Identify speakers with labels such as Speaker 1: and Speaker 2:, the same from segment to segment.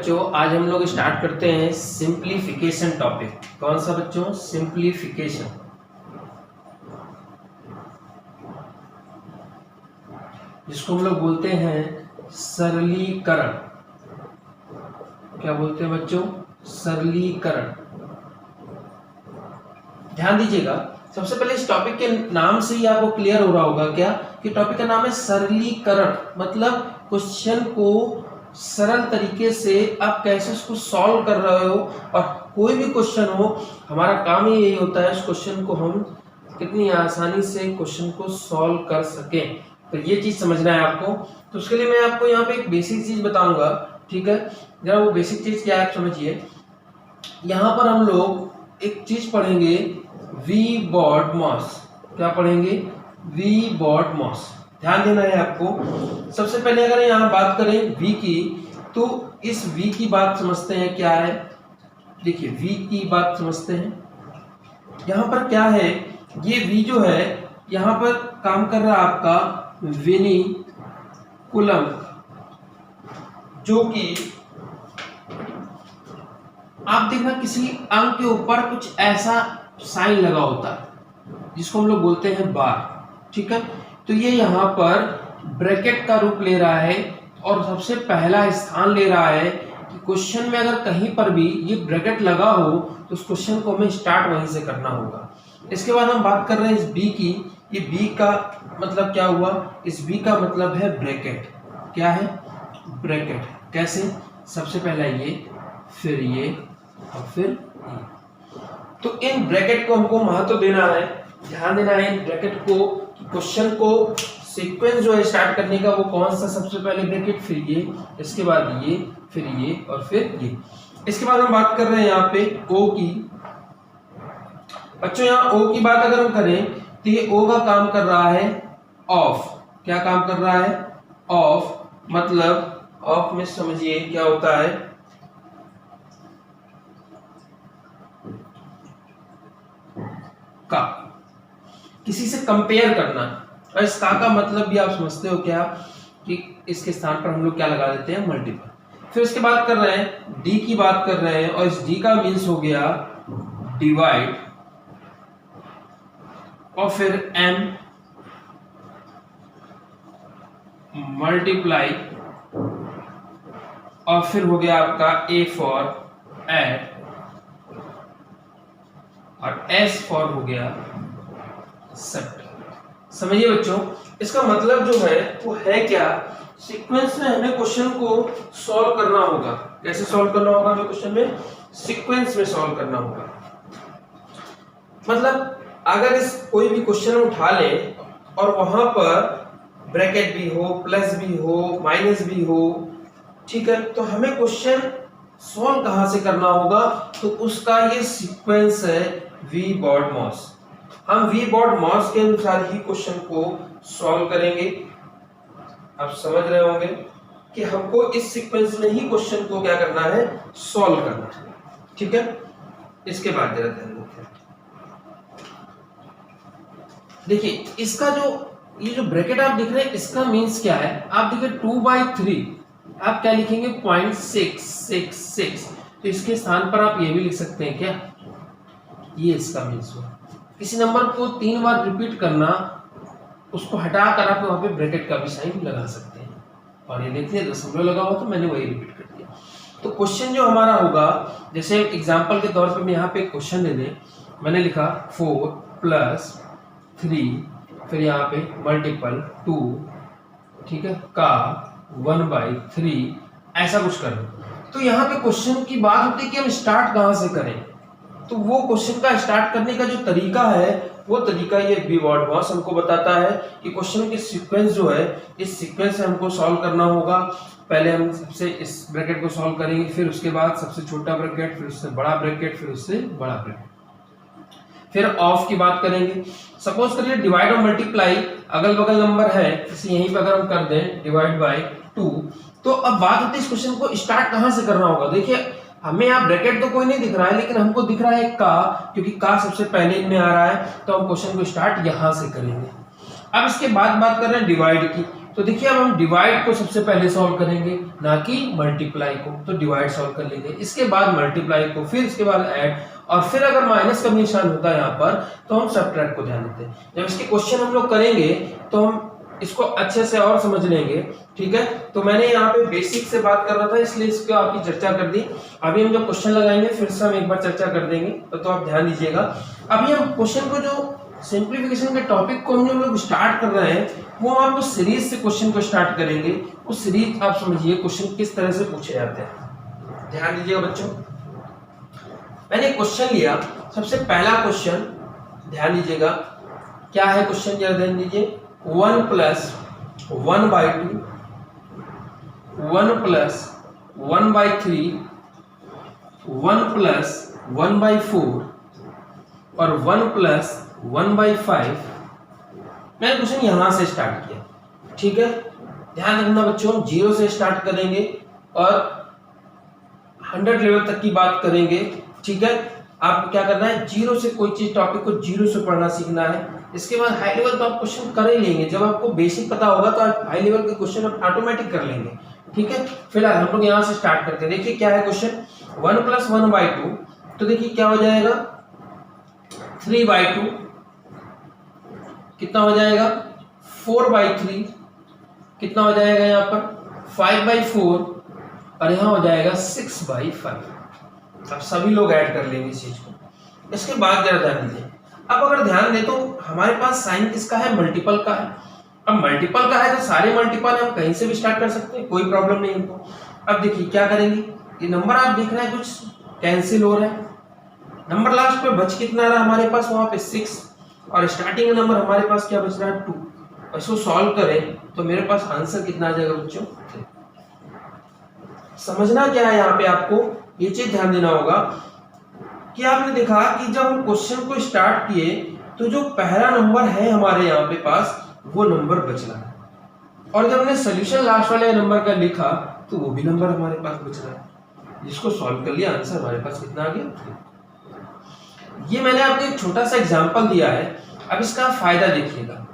Speaker 1: बच्चों, आज हम लोग स्टार्ट करते हैं सिंप्लीफिकेशन टॉपिक। कौन सा बच्चों? सिंप्लीफिकेशन। जिसको हम लोग बोलते हैं सरलीकरण। क्या बोलते हैं बच्चों? सरलीकरण। ध्यान दीजिएगा, सबसे पहले इस टॉपिक के नाम से ही आपको क्लियर हो रहा होगा क्या कि टॉपिक का नाम है सरलीकरण। मतलब क्वेश्चन को सरल तरीके से आप कैसे उसको सॉल्व कर रहे हो, और कोई भी क्वेश्चन हो हमारा काम ही यही होता है उस क्वेश्चन को हम कितनी आसानी से क्वेश्चन को सॉल्व कर सकें। तो ये चीज समझना है आपको। तो उसके लिए मैं आपको यहाँ पे एक बेसिक चीज बताऊंगा, ठीक है? जरा वो बेसिक चीज क्या है आप समझिए। यहाँ पर हम लोग एक चीज पढ़ेंगे, वी बॉड मॉस। क्या पढ़ेंगे? V BODMAS. ध्यान देना है आपको। सबसे पहले अगर यहाँ बात करें v की, तो इस v की बात समझते हैं क्या है। देखिए v की बात समझते हैं। यहाँ पर क्या है, ये v जो है यहाँ पर काम कर रहा है आपका विनिकुलम, जो कि आप देखना किसी अंक के ऊपर कुछ ऐसा साइन लगा होता है जिसको हम लोग बोलते हैं बार, ठीक है? तो ये यहाँ पर ब्रैकेट का रूप ले रहा है और सबसे पहला स्थान ले रहा है कि क्वेश्चन में अगर कहीं पर भी ये ब्रैकेट लगा हो तो उस क्वेश्चन को हमें स्टार्ट वहीं से करना होगा। इसके बाद हम बात कर रहे हैं इस बी की। ये बी का मतलब क्या हुआ? इस बी का मतलब है ब्रैकेट। क्या है? ब्रैकेट। कैसे? सबसे पहला ये, फिर ये और फिर ये। तो इन ब्रैकेट को हमको महत्व देना है, ध्यान देना है इन ब्रैकेट को। क्वेश्चन को सीक्वेंस जो है स्टार्ट करने का वो कौन सा? सबसे पहले ब्रैकेट, फिर ये, इसके बाद ये, फिर ये और फिर ये। इसके बाद हम बात कर रहे हैं यहाँ पे ओ की। बच्चों यहाँ ओ की बात अगर हम करें तो ये ओ का काम कर रहा है ऑफ। क्या काम कर रहा है? ऑफ। मतलब ऑफ में समझिए क्या होता है, का, किसी से कंपेयर करना। और इस का मतलब भी आप समझते हो क्या कि इसके स्थान पर हम लोग क्या लगा देते हैं? मल्टीपल। फिर इसके बाद कर रहे हैं डी की बात कर रहे हैं, और इस डी का मीन्स हो गया डिवाइड, और फिर एम मल्टीप्लाई, और फिर हो गया आपका ए फॉर एड, और एस फॉर हो गया सब। समझिए बच्चों, इसका मतलब जो है वो है क्या? सीक्वेंस में हमें क्वेश्चन को सॉल्व करना होगा। कैसे सॉल्व करना होगा हमें क्वेश्चन में? सीक्वेंस में सॉल्व करना होगा। मतलब अगर इस कोई भी क्वेश्चन उठा ले और वहां पर ब्रैकेट भी हो, प्लस भी हो, माइनस भी हो, ठीक है, तो हमें क्वेश्चन सॉल्व कहां से करना होगा? तो उसका ये सीक्वेंस है वी बॉड मॉस। हम वी बॉड मॉस के अनुसार ही क्वेश्चन को सॉल्व करेंगे। आप समझ रहे होंगे कि हमको इस सीक्वेंस में ही क्वेश्चन को क्या करना है? सॉल्व करना है, ठीक है? इसके बाद जरा ध्यान देते हैं। देखिए इसका जो ये जो ब्रैकेट आप दिख रहे हैं इसका मीन्स क्या है? आप देखिए 2/3 आप क्या लिखेंगे? 0.666। तो इसके स्थान पर आप ये भी लिख सकते हैं क्या? ये इसका मीन्स हुआ। किसी नंबर को 3 बार रिपीट करना, उसको हटाकर आप वहां पे ब्रैकेट का भी साइन लगा सकते हैं। और ये देखिए दशमलव लगा हुआ तो मैंने वही रिपीट कर दिया। तो क्वेश्चन जो हमारा होगा, जैसे एग्जांपल के तौर पे मैं यहाँ पे एक क्वेश्चन ले लें, मैंने लिखा 4 + 3, फिर यहाँ पे मल्टीपल 2, ठीक है, का 1/3, ऐसा कुछ करना। तो यहाँ पे क्वेश्चन की बात होती है कि हम स्टार्ट कहाँ से करें। तो वो क्वेश्चन का स्टार्ट करने का जो तरीका है वो तरीका ये वी बॉड मॉस हमको बताता है कि क्वेश्चन की सीक्वेंस जो है इस सीक्वेंस से हमको सॉल्व करना होगा। पहले हम सबसे इस ब्रैकेट को सॉल्व करेंगे, फिर उसके बाद सबसे छोटा ब्रैकेट, फिर उससे बड़ा ब्रैकेट, फिर उससे बड़ा ब्रैकेट, फिर ऑफ की बात करेंगे। सपोज करिए डिवाइड और मल्टीप्लाई अगल बगल नंबर है, जैसे यहीं पर अगर हम कर दें डिवाइड बाय 2, तो अब बात होती है इस क्वेश्चन को स्टार्ट कहां से करना होगा। देखिए हमें यहाँ ब्रैकेट तो कोई नहीं दिख रहा है, लेकिन हमको दिख रहा है का, क्योंकि का सबसे पहले इनमें आ रहा है, तो हम क्वेश्चन को स्टार्ट यहां से करेंगे। अब इसके बाद बात कर रहे हैं डिवाइड की। तो देखिए अब हम डिवाइड को सबसे पहले सॉल्व करेंगे, ना कि मल्टीप्लाई को। तो डिवाइड सॉल्व कर लेंगे, इसके बाद मल्टीप्लाई को, फिर इसके बाद ऐड, और फिर अगर माइनस का निशान होता है यहाँ पर तो हम सब्ट्रैक्ट को ध्यान देते हैं। जब इसके क्वेश्चन हम लोग करेंगे तो हम इसको अच्छे से और समझ लेंगे, ठीक है। तो मैंने यहाँ पे बेसिक से बात कर रहा था इसलिए इसको आपकी चर्चा कर दी। अभी हम जो क्वेश्चन लगाएंगे फिर से हम एक बार चर्चा कर देंगे, तो आप ध्यान दीजिएगा। अभी हम क्वेश्चन को जो सिंप्लीफिकेशन के टॉपिक को हम लोग स्टार्ट कर रहे हैं वो हम आपको सीरीज से क्वेश्चन को स्टार्ट करेंगे। उस सीरीज आप समझिए क्वेश्चन किस तरह से पूछे जाते हैं, ध्यान दीजिएगा बच्चों। मैंने क्वेश्चन लिया, सबसे पहला क्वेश्चन ध्यान दीजिएगा क्या है क्वेश्चन, जरा ध्यान दीजिए। 1 + 1/2, 1 + 1/3, 1 + 1/4 और 1 + 1/5। मैंने क्वेश्चन यहां से स्टार्ट किया, ठीक है। ध्यान रखना बच्चों, 0 से स्टार्ट करेंगे और 100 लेवल तक की बात करेंगे, ठीक है। आपको क्या करना है, 0 से कोई चीज टॉपिक को 0 से पढ़ना सीखना है। इसके बाद हाई लेवल तो आप क्वेश्चन कर ही लेंगे, जब आपको बेसिक पता होगा तो आप हाई लेवल के क्वेश्चन आप ऑटोमेटिक कर लेंगे, ठीक है। फिलहाल हम लोग यहाँ से स्टार्ट करते हैं। देखिए क्या है क्वेश्चन, 1 + 1/2, तो देखिए क्या हो जाएगा 3/2, कितना हो जाएगा 4/3, कितना हो जाएगा यहाँ पर 5/4 और यहाँ हो जाएगा 6/5। अब सभी लोग ऐड कर लेंगे इस चीज को। इसके बाद जरा ध्यान दीजिए, अब अगर ध्यान दे तो हमारे पास साइन किसका है, मल्टीपल का है। अब मल्टीपल का है तो सारे मल्टीपल हम कहीं से भी स्टार्ट कर सकते हैं, कोई प्रॉब्लम नहीं इनको। अब देखिए क्या करेंगे, ये नंबर आप देख रहे हैं कुछ कैंसिल हो रहा है, नंबर लास्ट पे बच कितना रहा हमारे पास वहां पे 6 और स्टार्टिंग नंबर हमारे पास क्या बच रहा है 2। इसको सॉल्व करें तो मेरे पास आंसर कितना आ जाएगा बच्चों 3। समझना क्या है यहाँ पे, आपको ये चीज ध्यान देना होगा कि आपने देखा कि जब हम क्वेश्चन को स्टार्ट किए तो जो पहला नंबर है हमारे यहाँ पे पास वो नंबर बच रहा है, और जब हमने सोल्यूशन लास्ट वाले नंबर का लिखा तो वो भी नंबर हमारे पास बच रहा है, जिसको सॉल्व कर लिया आंसर हमारे पास कितना आ गया। ये मैंने आपको एक छोटा सा एग्जांपल दिया है, अब इसका फायदा देखिएगा।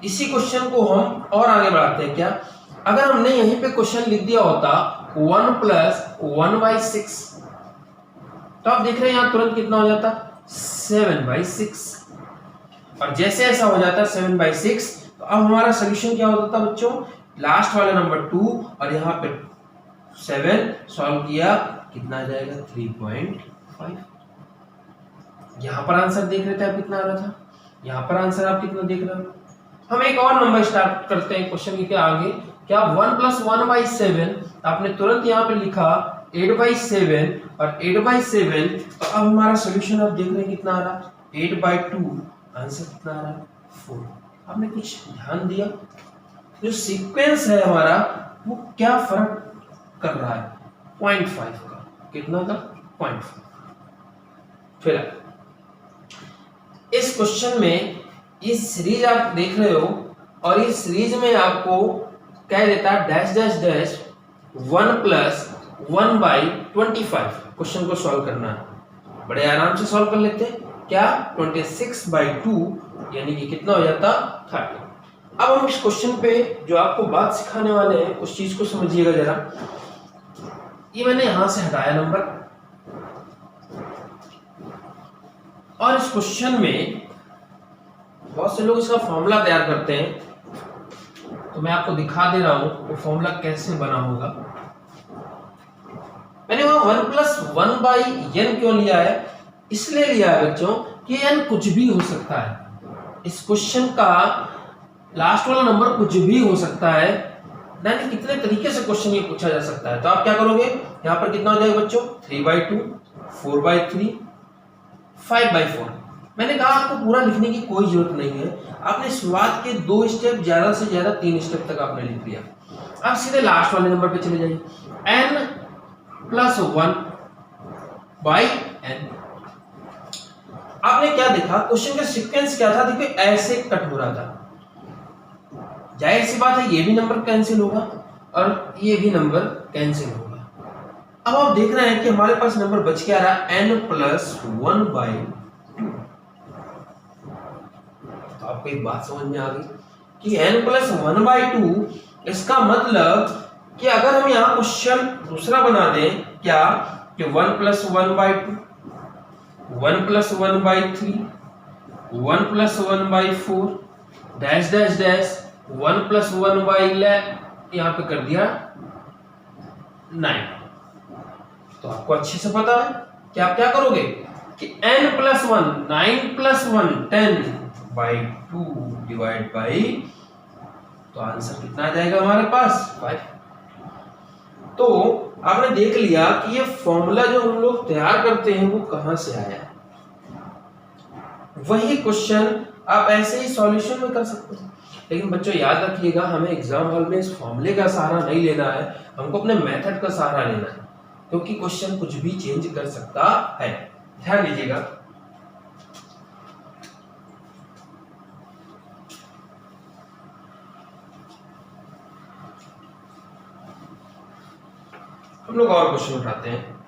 Speaker 1: इसी क्वेश्चन को हम और आगे बढ़ाते हैं। क्या अगर हमने यहीं पे क्वेश्चन लिख दिया होता 1 + 1/6, तो आप देख रहे हैं यहाँ तुरंत कितना हो जाता 7/6, और जैसे ऐसा हो जाता 7/6 तो अब हमारा सोल्यूशन क्या होता था बच्चों, लास्ट वाला नंबर 2 और यहाँ पे 7 सॉल्व किया कितना आ जाएगा 3.5। यहाँ पर आंसर देख रहे थे आप कितना आ रहा था, यहाँ पर आंसर आप कितना देख रहे हो। हम एक और नंबर स्टार्ट करते हैं क्वेश्चन के आगे। क्या 1 + 1/7, आपने तुरंत यहाँ पे लिखा 8/7 और 8/7, तो अब हमारा सोल्यूशन आप देख रहे हैं कितना आ रहा 8/2, आंसर कितना आ रहा 4। आपने कुछ ध्यान दिया, जो सीक्वेंस है हमारा वो क्या फर्क कर रहा है 0.5 का, कितना का 0.5। फिर इस क्वेश्चन में ये सीरीज आप देख रहे हो और इस सीरीज में आपको कह देता डैश डैश डैश 1 + 1/25 क्वेश्चन को सॉल्व करना है। बड़े आराम से सॉल्व कर लेते हैं, क्या 26/2 यानी कि कितना हो जाता 30। अब हम इस क्वेश्चन पे जो आपको बात सिखाने वाले हैं उस चीज को समझिएगा जरा। ये मैंने यहां से हटाया नंबर, और इस क्वेश्चन में बहुत से लोग इसका फॉर्मूला तैयार करते हैं, तो मैं आपको दिखा दे रहा हूं वो फॉर्मूला कैसे बना होगा। मैंने वहां 1 + 1/n क्यों लिया है, इसलिए लिया है बच्चों कि n कुछ भी हो सकता है। इस क्वेश्चन का लास्ट वाला नंबर कुछ भी हो सकता है, यानी कितने तरीके से क्वेश्चन ये पूछा जा सकता है। तो आप क्या करोगे, यहाँ पर कितना हो जाएगा बच्चों 3/2, 4/3, 5/4। मैंने कहा आपको पूरा लिखने की कोई जरूरत नहीं है, आपने शुरुआत के 2 स्टेप, ज्यादा से ज्यादा 3 स्टेप तक आपने लिख दिया। अब सीधे लास्ट वाले नंबर पे चले जाइए, n + 1/n। आपने क्या देखा, क्वेश्चन का सीक्वेंस क्या था, देखिए ऐसे कट हो रहा था। जाहिर सी बात है ये भी नंबर कैंसिल होगा और ये भी नंबर कैंसिल होगा। अब आप देख रहे हैं कि हमारे पास नंबर बच क्या रहा n + 1/2। तो आपको एक बात समझ में आ गई कि n + 1/2 इसका मतलब कि अगर हम यहाँ क्वेश्चन दूसरा बना दें क्या कि 1 + 1/2, 1 + 1/3, 1 + 1/4 डैश डैश डैश 1 + 1/11 यहाँ पे कर दिया 9। तो आपको अच्छे से पता है कि आप क्या करोगे कि n + 1 9 + 1 10/2 डिवाइड बाई, तो आंसर कितना आ जाएगा हमारे पास 5। तो आपने देख लिया कि ये फॉर्मूला जो हम लोग तैयार करते हैं वो कहां से आया। वही क्वेश्चन आप ऐसे ही सॉल्यूशन में कर सकते हैं, लेकिन बच्चों याद रखिएगा हमें एग्जाम हॉल में इस फॉर्मूले का सहारा नहीं लेना है, हमको अपने मेथड का सहारा लेना है, क्योंकि क्वेश्चन कुछ भी चेंज कर सकता है। ध्यान दीजिएगा। हम लोग और क्वेश्चन उठाते हैं।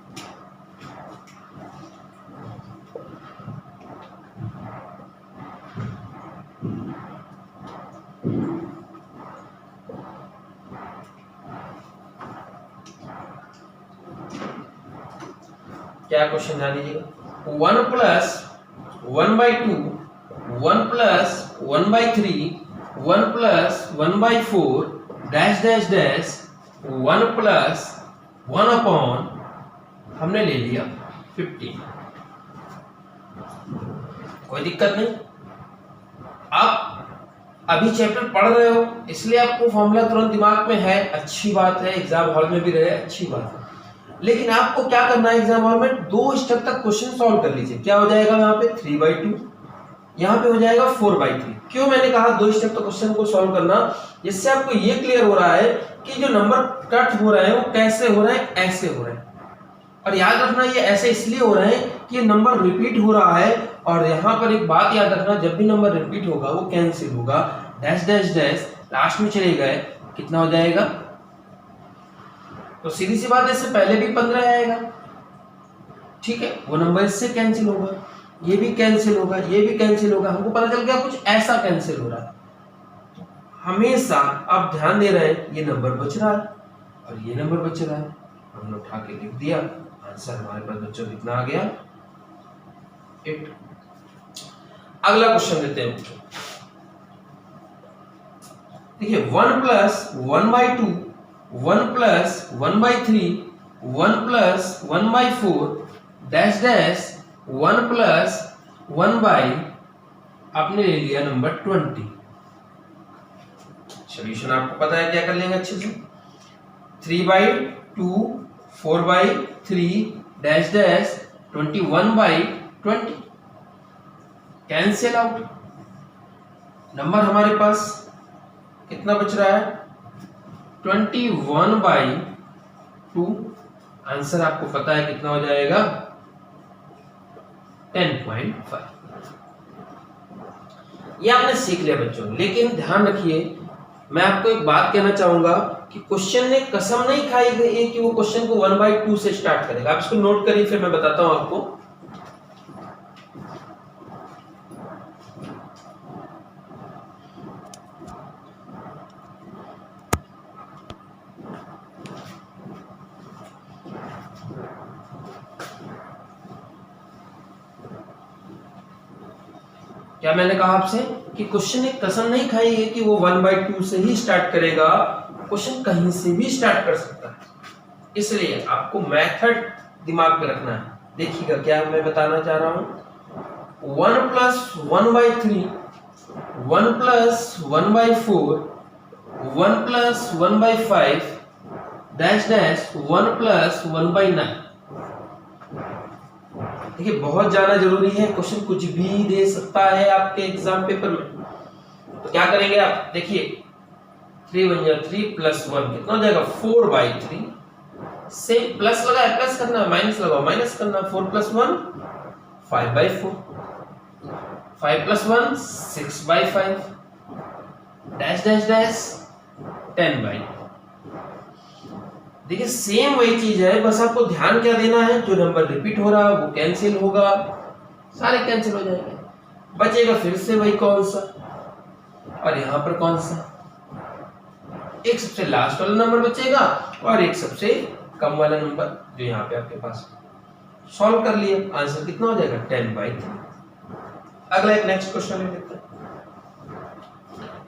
Speaker 1: क्या क्वेश्चन ध्यान दीजिएगा। 1 + 1/2, 1 + 1/3, 1 + 1/4 डैश डैश डैश 1 + 1/, हमने ले लिया 15। कोई दिक्कत नहीं। आप अभी चैप्टर पढ़ रहे हो इसलिए आपको फॉर्मूला तुरंत दिमाग में है, अच्छी बात है, एग्जाम हॉल में भी रहे अच्छी बात है, लेकिन आपको क्या करना है एग्जाम हॉल में 2 स्टेप तक क्वेश्चन सॉल्व कर लीजिए। क्या हो जाएगा यहाँ पे 3/2, यहाँ पे हो जाएगा 4/3। क्यों मैंने कहा 2 स्टेप तक क्वेश्चन को सॉल्व करना, जिससे आपको ये क्लियर हो रहा है कि जो नंबर कट हो रहे हैं वो कैसे हो रहे हैं, ऐसे हो रहे हैं। और याद रखना ये ऐसे इसलिए हो रहे हैं कि नंबर रिपीट हो रहा है, और यहाँ पर एक बात याद रखना, जब भी नंबर रिपीट होगा वो कैंसिल होगा, डैश डैश डैश लास्ट में चले गए, कितना हो जाएगा। तो सीधी सी बात है, इससे पहले भी 15 आएगा, ठीक है, वो नंबर इससे कैंसिल होगा, ये भी कैंसिल होगा, ये भी कैंसिल होगा, हमको पता चल गया कुछ ऐसा कैंसिल हो रहा है। हमेशा आप ध्यान दे रहे हैं ये नंबर बच रहा है और ये नंबर बच रहा है, हमने उठा के लिख दिया, आंसर हमारे पास बच्चों कितना आ गया 8। अगला क्वेश्चन देते हैं बच्चों। देखिए 1 + 1/2, 1 + 1/3, 1 + 1/4 डैश डैश 1 + 1/, आपने ले लिया नंबर 20। सॉल्यूशन आपको पता है क्या कर लेंगे अच्छे से, 3/2, 4/3 dash dash 21/20 cancel out. Number हमारे पास कितना बच रहा है 21/2। आंसर आपको पता है कितना हो जाएगा 10.5। ये आपने सीख लिया बच्चों, लेकिन ध्यान रखिए मैं आपको एक बात कहना चाहूंगा कि क्वेश्चन ने कसम नहीं खाई गई है कि वो क्वेश्चन को 1/2 से स्टार्ट करेगा। आप इसको नोट करिए, फिर मैं बताता हूं आपको। क्या मैंने कहा आपसे कि क्वेश्चन ने कसम नहीं खाई है कि वो 1/2 से ही स्टार्ट करेगा, क्वेश्चन कहीं से भी स्टार्ट कर सकता है, इसलिए आपको मेथड दिमाग में रखना है। देखिएगा क्या मैं बताना चाह रहा हूं, 1 + 1/3, 1 + 1/4, 1 + 1/5 डैश डैश 1 + 1/9। देखिए बहुत जाना जरूरी है, क्वेश्चन कुछ भी दे सकता है आपके एग्जाम पेपर में। तो क्या करेंगे आप, देखिए 3 × 1 = 3 + 1 कितना हो जाएगा 4/3। से प्लस लगाया प्लस करना, माइनस लगाओ माइनस करना, 4 + 1 5/4, 5 + 1 6/5 डैश डैश डैश 10/। देखिए सेम वही चीज है, बस आपको ध्यान क्या देना है, जो नंबर रिपीट हो रहा है वो कैंसिल होगा, सारे कैंसिल हो जाएंगे, बचेगा फिर से वही कौन सा, और यहां पर कौन सा एक सबसे लास्ट वाला नंबर बचेगा और एक सबसे कम वाला नंबर जो यहाँ पे आपके पास। सॉल्व कर लिया, आंसर कितना हो जाएगा 10/3। अगला एक नेक्स्ट क्वेश्चन ले लेते हैं।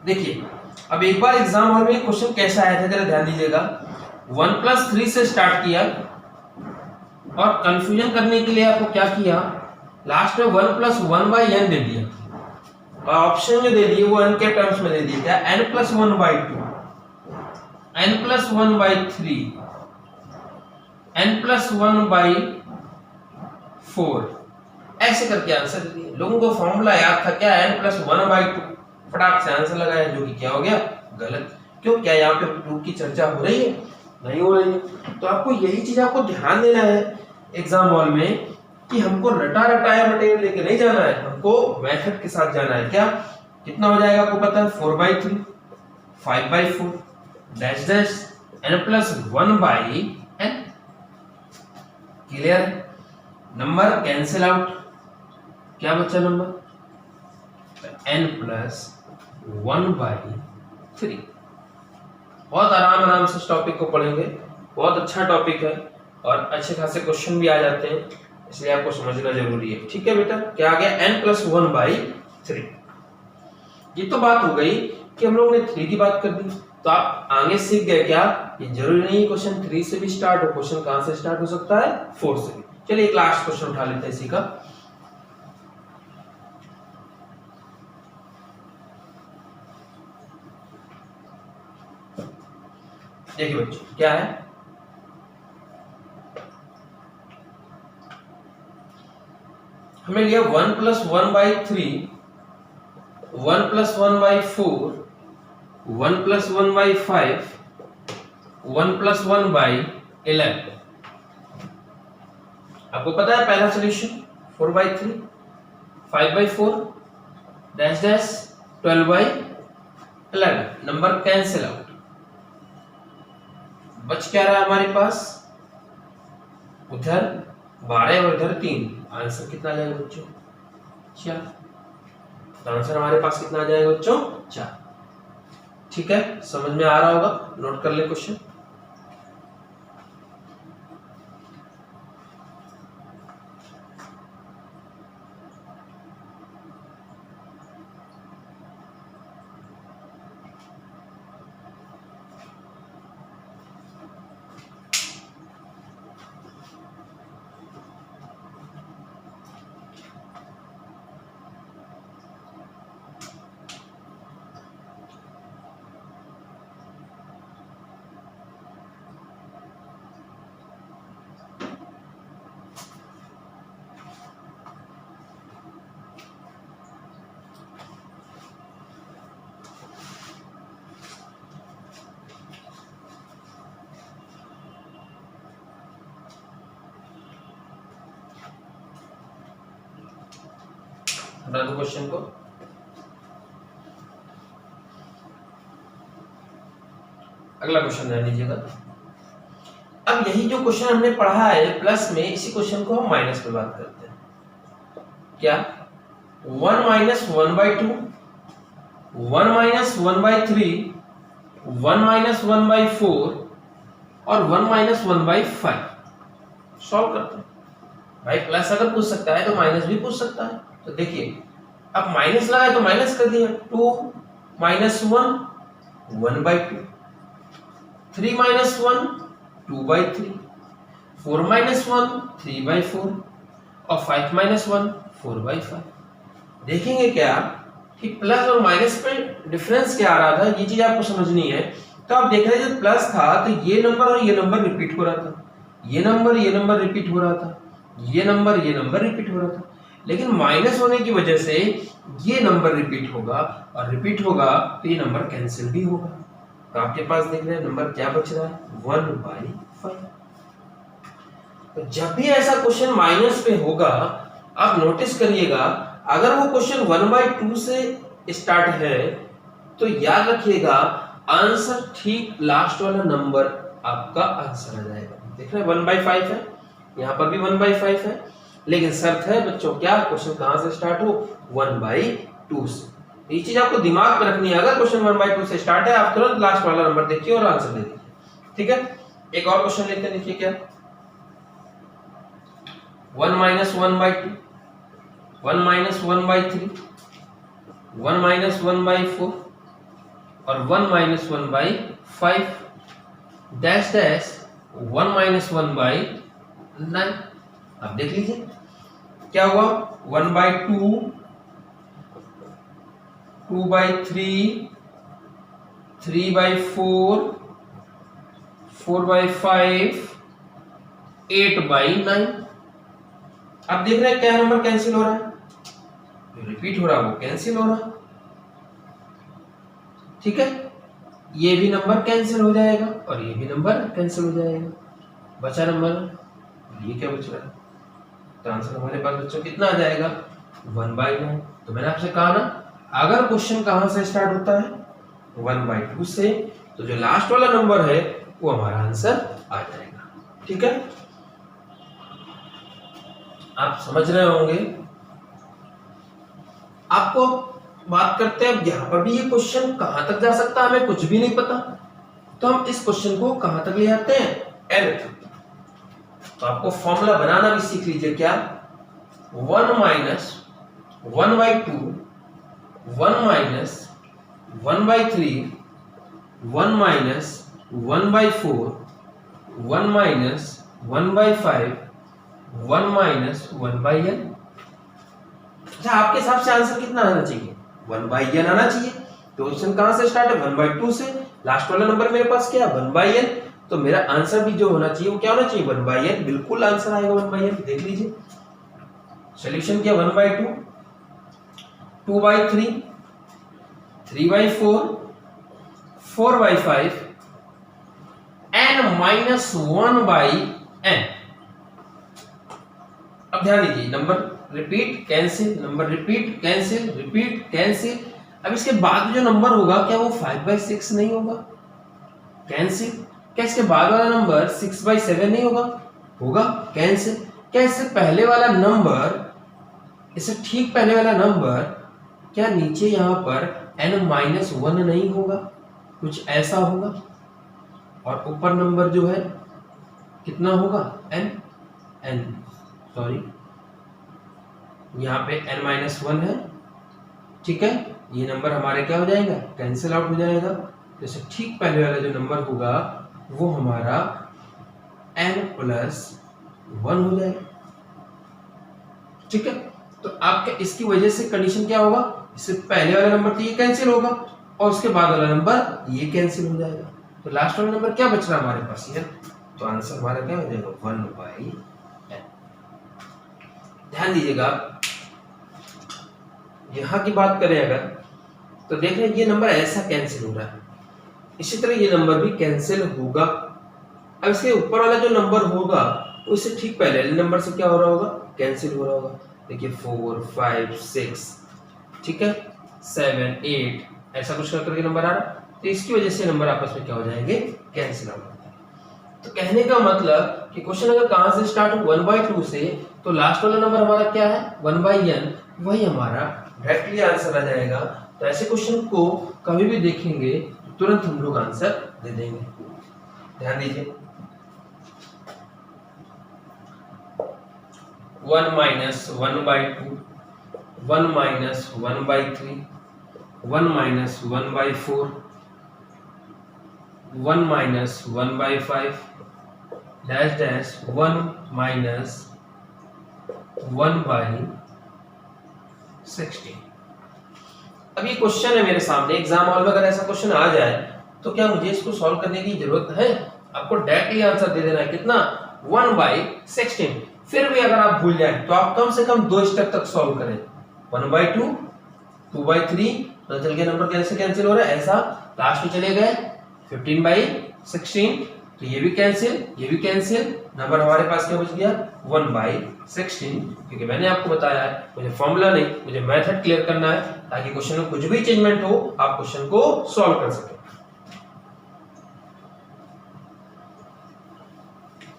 Speaker 1: देखिए अब एक बार एग्जाम हॉल में क्वेश्चन कैसा आया था जरा ध्यान दीजिएगा। 1+3 से स्टार्ट किया और कंफ्यूजन करने के लिए आपको क्या किया, लास्ट में 1+1/n दे दिया और ऑप्शन जो दे दिए वो n के टर्म्स में दे दिए, क्या n+1/2, n+1/3, n+1/4 ऐसे करके आंसर दे दिए। लोगों को फॉर्मूला याद था क्या, n+1/2, फटाक से आंसर लगाया, जो कि क्या हो गया गलत। क्यों, क्या यहाँ पे 2 की चर्चा हो रही है, नहीं हो रही है। तो आपको यही चीज आपको ध्यान देना है एग्जाम हॉल में कि हमको रटा रटाया मटेरियल लेके नहीं जाना है, हमको मेथड के साथ जाना है। क्या कितना हो जाएगा आपको पता है, 4/3, 5/4 dash dash n+1/n। Clear, number cancel out, क्या बचा नंबर n+1/3। बहुत आराम से इस टॉपिक को पढ़ेंगे, बहुत अच्छा टॉपिक है और अच्छे खासे क्वेश्चन भी आ जाते हैं, इसलिए आपको समझना जरूरी है। ठीक है बेटा, क्या आ गया n+1/3। ये तो बात हो गई कि हम लोग ने 3 की बात कर दी, तो आप आगे सीख गए क्या, ये जरूरी नहीं क्वेश्चन 3 से भी स्टार्ट हो, क्वेश्चन कहां से स्टार्ट हो सकता है, 4 से भी। चलिए एक लास्ट क्वेश्चन उठा लेते हैं इसी का। देखिए बच्चों क्या है, हमने लिया 1+1/3, 1+1/4, 1+1/5, 1+1/11। आपको पता है पहला solution 4/3, 5/4 dash dash 12/11। Number cancel out, बच क्या रहा हमारे पास, उधर 12 और इधर 3। आंसर कितना आ जाएगा बच्चों, 4। आंसर हमारे पास कितना आ जाएगा बच्चों, 4। ठीक है, समझ में आ रहा होगा, नोट कर ले क्वेश्चन। हटा दो क्वेश्चन को। अगला क्वेश्चन ध्यान दीजिएगा। अब यही जो क्वेश्चन हमने पढ़ा है प्लस में, इसी क्वेश्चन को हम माइनस में बात करते हैं। क्या 1-1/2, 1-1/3, 1-1/4 और 1-1/5 सॉल्व करते हैं। भाई प्लस अगर पूछ सकता है तो माइनस भी पूछ सकता है। तो देखिए अब माइनस लगाए तो माइनस कर दिया, 2 - 1 1/2, 3 - 1 2/3, 4 - 1 3/4 और 5 - 1 4/5। देखेंगे क्या कि प्लस और माइनस में डिफरेंस क्या आ रहा था, ये चीज आपको समझनी है। तो आप देख रहे हैं जब प्लस था तो ये नंबर और ये नंबर रिपीट हो रहा था, ये नंबर रिपीट हो रहा था, ये नंबर रिपीट हो रहा था। लेकिन माइनस होने की वजह से ये नंबर रिपीट होगा और रिपीट होगा तो ये नंबर कैंसिल भी होगा। तो आपके पास देख रहे हैं नंबर क्या बच रहा है, 1/5। तो जब भी ऐसा क्वेश्चन माइनस पे होगा आप नोटिस करिएगा, अगर वो क्वेश्चन 1/2 से स्टार्ट है तो याद रखिएगा आंसर ठीक लास्ट वाला नंबर आपका आंसर आ जाएगा। देख रहे हैं 1/5 है, यहाँ पर भी 1/5 है, लेकिन शर्त है बच्चों क्या, क्वेश्चन कहां से स्टार्ट हो, 1/2 से। ये चीज आपको दिमाग में रखनी है। अगर क्वेश्चन 1/2 से स्टार्ट है, आप तुरंत लास्ट वाला नंबर देखिए और आंसर दे दीजिए, ठीक है। एक और क्वेश्चन लेते हैं, देखिए क्या 1 - 1/2, 1 - 1/3, 1 - 1/4 और 1 - 1/5 डैश डैश 1 - 1/9। अब देख लीजिए क्या हुआ, 1/2, 2/3, 3/4, 4/5, 8/9। अब देख रहे हैं क्या नंबर कैंसिल हो रहा है, जो रिपीट हो रहा है वो कैंसिल हो रहा है, ठीक है। ये भी नंबर कैंसिल हो जाएगा और ये भी नंबर कैंसिल हो जाएगा, बचा नंबर, ये क्या बच रहा है, तो आंसर हमारे पास बच्चों कितना आ जाएगा 1/9। तो मैंने आपसे कहा ना, अगर क्वेश्चन कहां से स्टार्ट होता है 1/2 से, तो जो लास्ट वाला नंबर है वो हमारा आंसर आ जाएगा, ठीक है। आप समझ रहे होंगे। आपको बात करते हैं, अब यहां पर भी ये क्वेश्चन कहां तक जा सकता है हमें कुछ भी नहीं पता, तो हम इस क्वेश्चन को कहां तक ले आते हैं n तक। तो आपको फॉर्मूला बनाना भी सीख लीजिए, क्या 1 - 1/2, 1 - 1/3, 1 - 1/4, 1 - 1/5, 1 - 1/n। अच्छा, आपके हिसाब से आंसर कितना आना चाहिए 1/n आना चाहिए। तो क्वेश्चन कहां से स्टार्ट है 1/2 से, लास्ट वाला नंबर मेरे पास क्या है 1/n, तो मेरा आंसर भी जो होना चाहिए वो क्या होना चाहिए 1/n, बिल्कुल आंसर आएगा 1/n। देख लीजिए सॉल्यूशन क्या 1/2, 2/3, 3/4, 4/5 n - 1/n। अब ध्यान दीजिए, number repeat cancel, number repeat cancel, repeat cancel. अब इसके बाद जो नंबर होगा क्या वो 5/6 नहीं होगा, कैंसिल। क्या इसके बाद वाला नंबर 6/7 नहीं होगा, होगा, कैंसिल। क्या इससे पहले वाला नंबर, इससे ठीक पहले वाला नंबर क्या नीचे यहां पर n-1 नहीं होगा, कुछ ऐसा होगा। और ऊपर नंबर जो है कितना होगा सॉरी यहाँ पे n-1 है, ठीक है। ये नंबर हमारे क्या हो जाएगा कैंसिल आउट हो जाएगा। जैसे ठीक पहले वाला जो नंबर होगा वो हमारा n+1 हो जाएगा, ठीक है। तो आपके इसकी वजह से कंडीशन क्या होगा, इससे पहले वाला नंबर तो ये कैंसिल होगा और उसके बाद वाला नंबर ये कैंसिल हो जाएगा। तो लास्ट वाला नंबर क्या बच रहा है हमारे पास ये, तो आंसर हमारा क्या हो जाएगा 1/n। ध्यान दीजिएगा, यहां की बात करें अगर, तो देख रहे हैं ये नंबर ऐसा कैंसिल हो रहा है, इसी तरह ये नंबर भी कैंसिल होगा। अब इसके ऊपर वाला जो नंबर होगा उससे ठीक पहले वाले नंबर से क्या हो रहा होगा कैंसिल हो रहा होगा। देखिए 4, 5, 6, ठीक है, 7, 8 ऐसा कुछ करके नंबर आ रहा, तो इसकी वजह से नंबर आपस में क्या हो जाएंगे कैंसिल आउट। तो कहने का मतलब कि क्वेश्चन अगर कहां से स्टार्ट हो 1/2 से, तो लास्ट वाला नंबर हमारा क्या है 1/n, वही हमारा डायरेक्टली आंसर आ जाएगा। तो ऐसे क्वेश्चन को कभी भी देखेंगे तो तुरंत हम लोग आंसर दे देंगे। ध्यान दीजिए 1 - 1/2, 1 - 1/3, 1 - 1/4, 1 - 1/5 डैश डैश 1 - 1/16। अब ये क्वेश्चन है मेरे सामने, एग्जाम हॉल में अगर ऐसा क्वेश्चन आ जाए तो क्या मुझे इसको सॉल्व करने की जरूरत है, आपको डायरेक्टली आंसर दे देना है कितना 1/16। फिर भी अगर आप भूल जाए तो आप कम से कम 2 स्टेप तक सॉल्व करें, 1/2, 2/3, तो चल के नंबर कैसे कैंसिल हो रहा है, ऐसा लास्ट में चले गए 15/16, तो ये भी कैंसिल, नंबर हमारे पास क्या बच गया 1/16। क्योंकि मैंने आपको बताया है मुझे फॉर्मूला नहीं, मुझे मेथड क्लियर करना है ताकि क्वेश्चन में कुछ भी चेंजमेंट हो आप क्वेश्चन को सॉल्व कर सकें।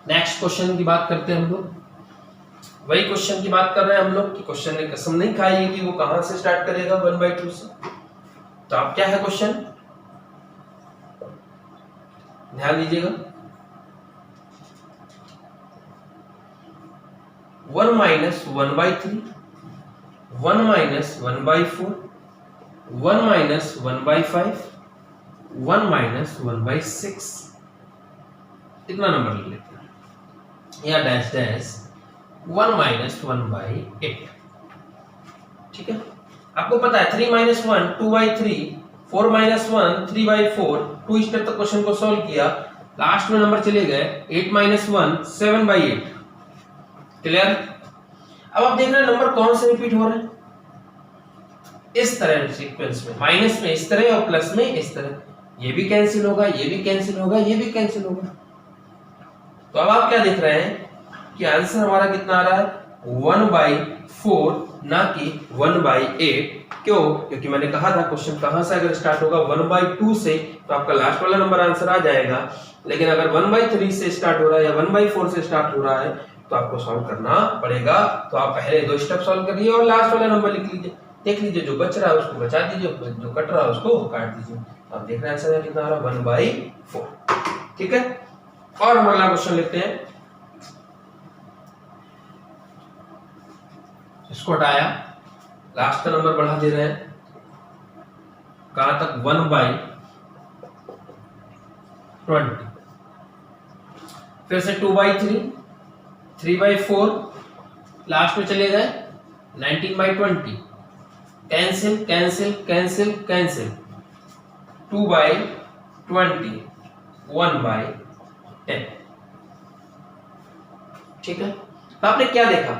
Speaker 1: नेक्स्ट क्वेश्चन की बात करते हैं हम लोग, वही क्वेश्चन की बात कर रहे हैं हम लोग कि क्वेश्चन ने कसम नहीं खाई है कि वो कहां से स्टार्ट करेगा 1/2 से। तो अब क्या है क्वेश्चन, ध्यान दीजिएगा, 1 माइनस 1/3, 1 माइनस 1/4, 1 माइनस 1/5, 1 माइनस 1/6, इतना नंबर ले लेते हैं, या डैश डैश 1 माइनस 1/8। ठीक है, आपको पता है 3 माइनस 1 2/3, 4 माइनस 1 3/4, 2 स्टेप तक क्वेश्चन को सॉल्व किया, लास्ट में नंबर चले गए 8 माइनस 1 7/8। क्लियर? अब आप देख रहे हैं नंबर कौन से रिपीट हो रहे हैं, इस तरह सीक्वेंस में, माइनस में इस तरह और प्लस में इस तरह, ये भी कैंसिल होगा, ये भी कैंसिल होगा, ये भी कैंसिल होगा। तो अब आप क्या देख रहे हैं कि आंसर हमारा कितना आ रहा है, 1/4 ना कि 1/8। क्यों? क्योंकि मैंने कहा था क्वेश्चन कहां से अगर स्टार्ट होगा 1/2 से तो आपका लास्ट वाला नंबर आंसर आ जाएगा, लेकिन अगर 1/3 से स्टार्ट हो रहा है या 1/4 से स्टार्ट हो रहा है तो आपको सॉल्व करना पड़ेगा। तो आप पहले 2 स्टेप सॉल्व करिए और लास्ट वाला नंबर लिख लीजिए, देख लीजिए जो बच रहा है उसको बचा दीजिए, जो कट रहा है उसको काट दीजिए। आप देख रहे हैं आंसर कितना आ रहा है, 1/4। ठीक है, और हम अगला क्वेश्चन लेते हैं, इसको हटाया, लास्ट का नंबर बढ़ा दे रहे हैं, कहां तक, 1/20। फिर से 2/3, 3/4, लास्ट में चले गए 19/20, कैंसिल कैंसिल कैंसिल कैंसिल, 2/20, 1/10। ठीक है, तो आपने क्या देखा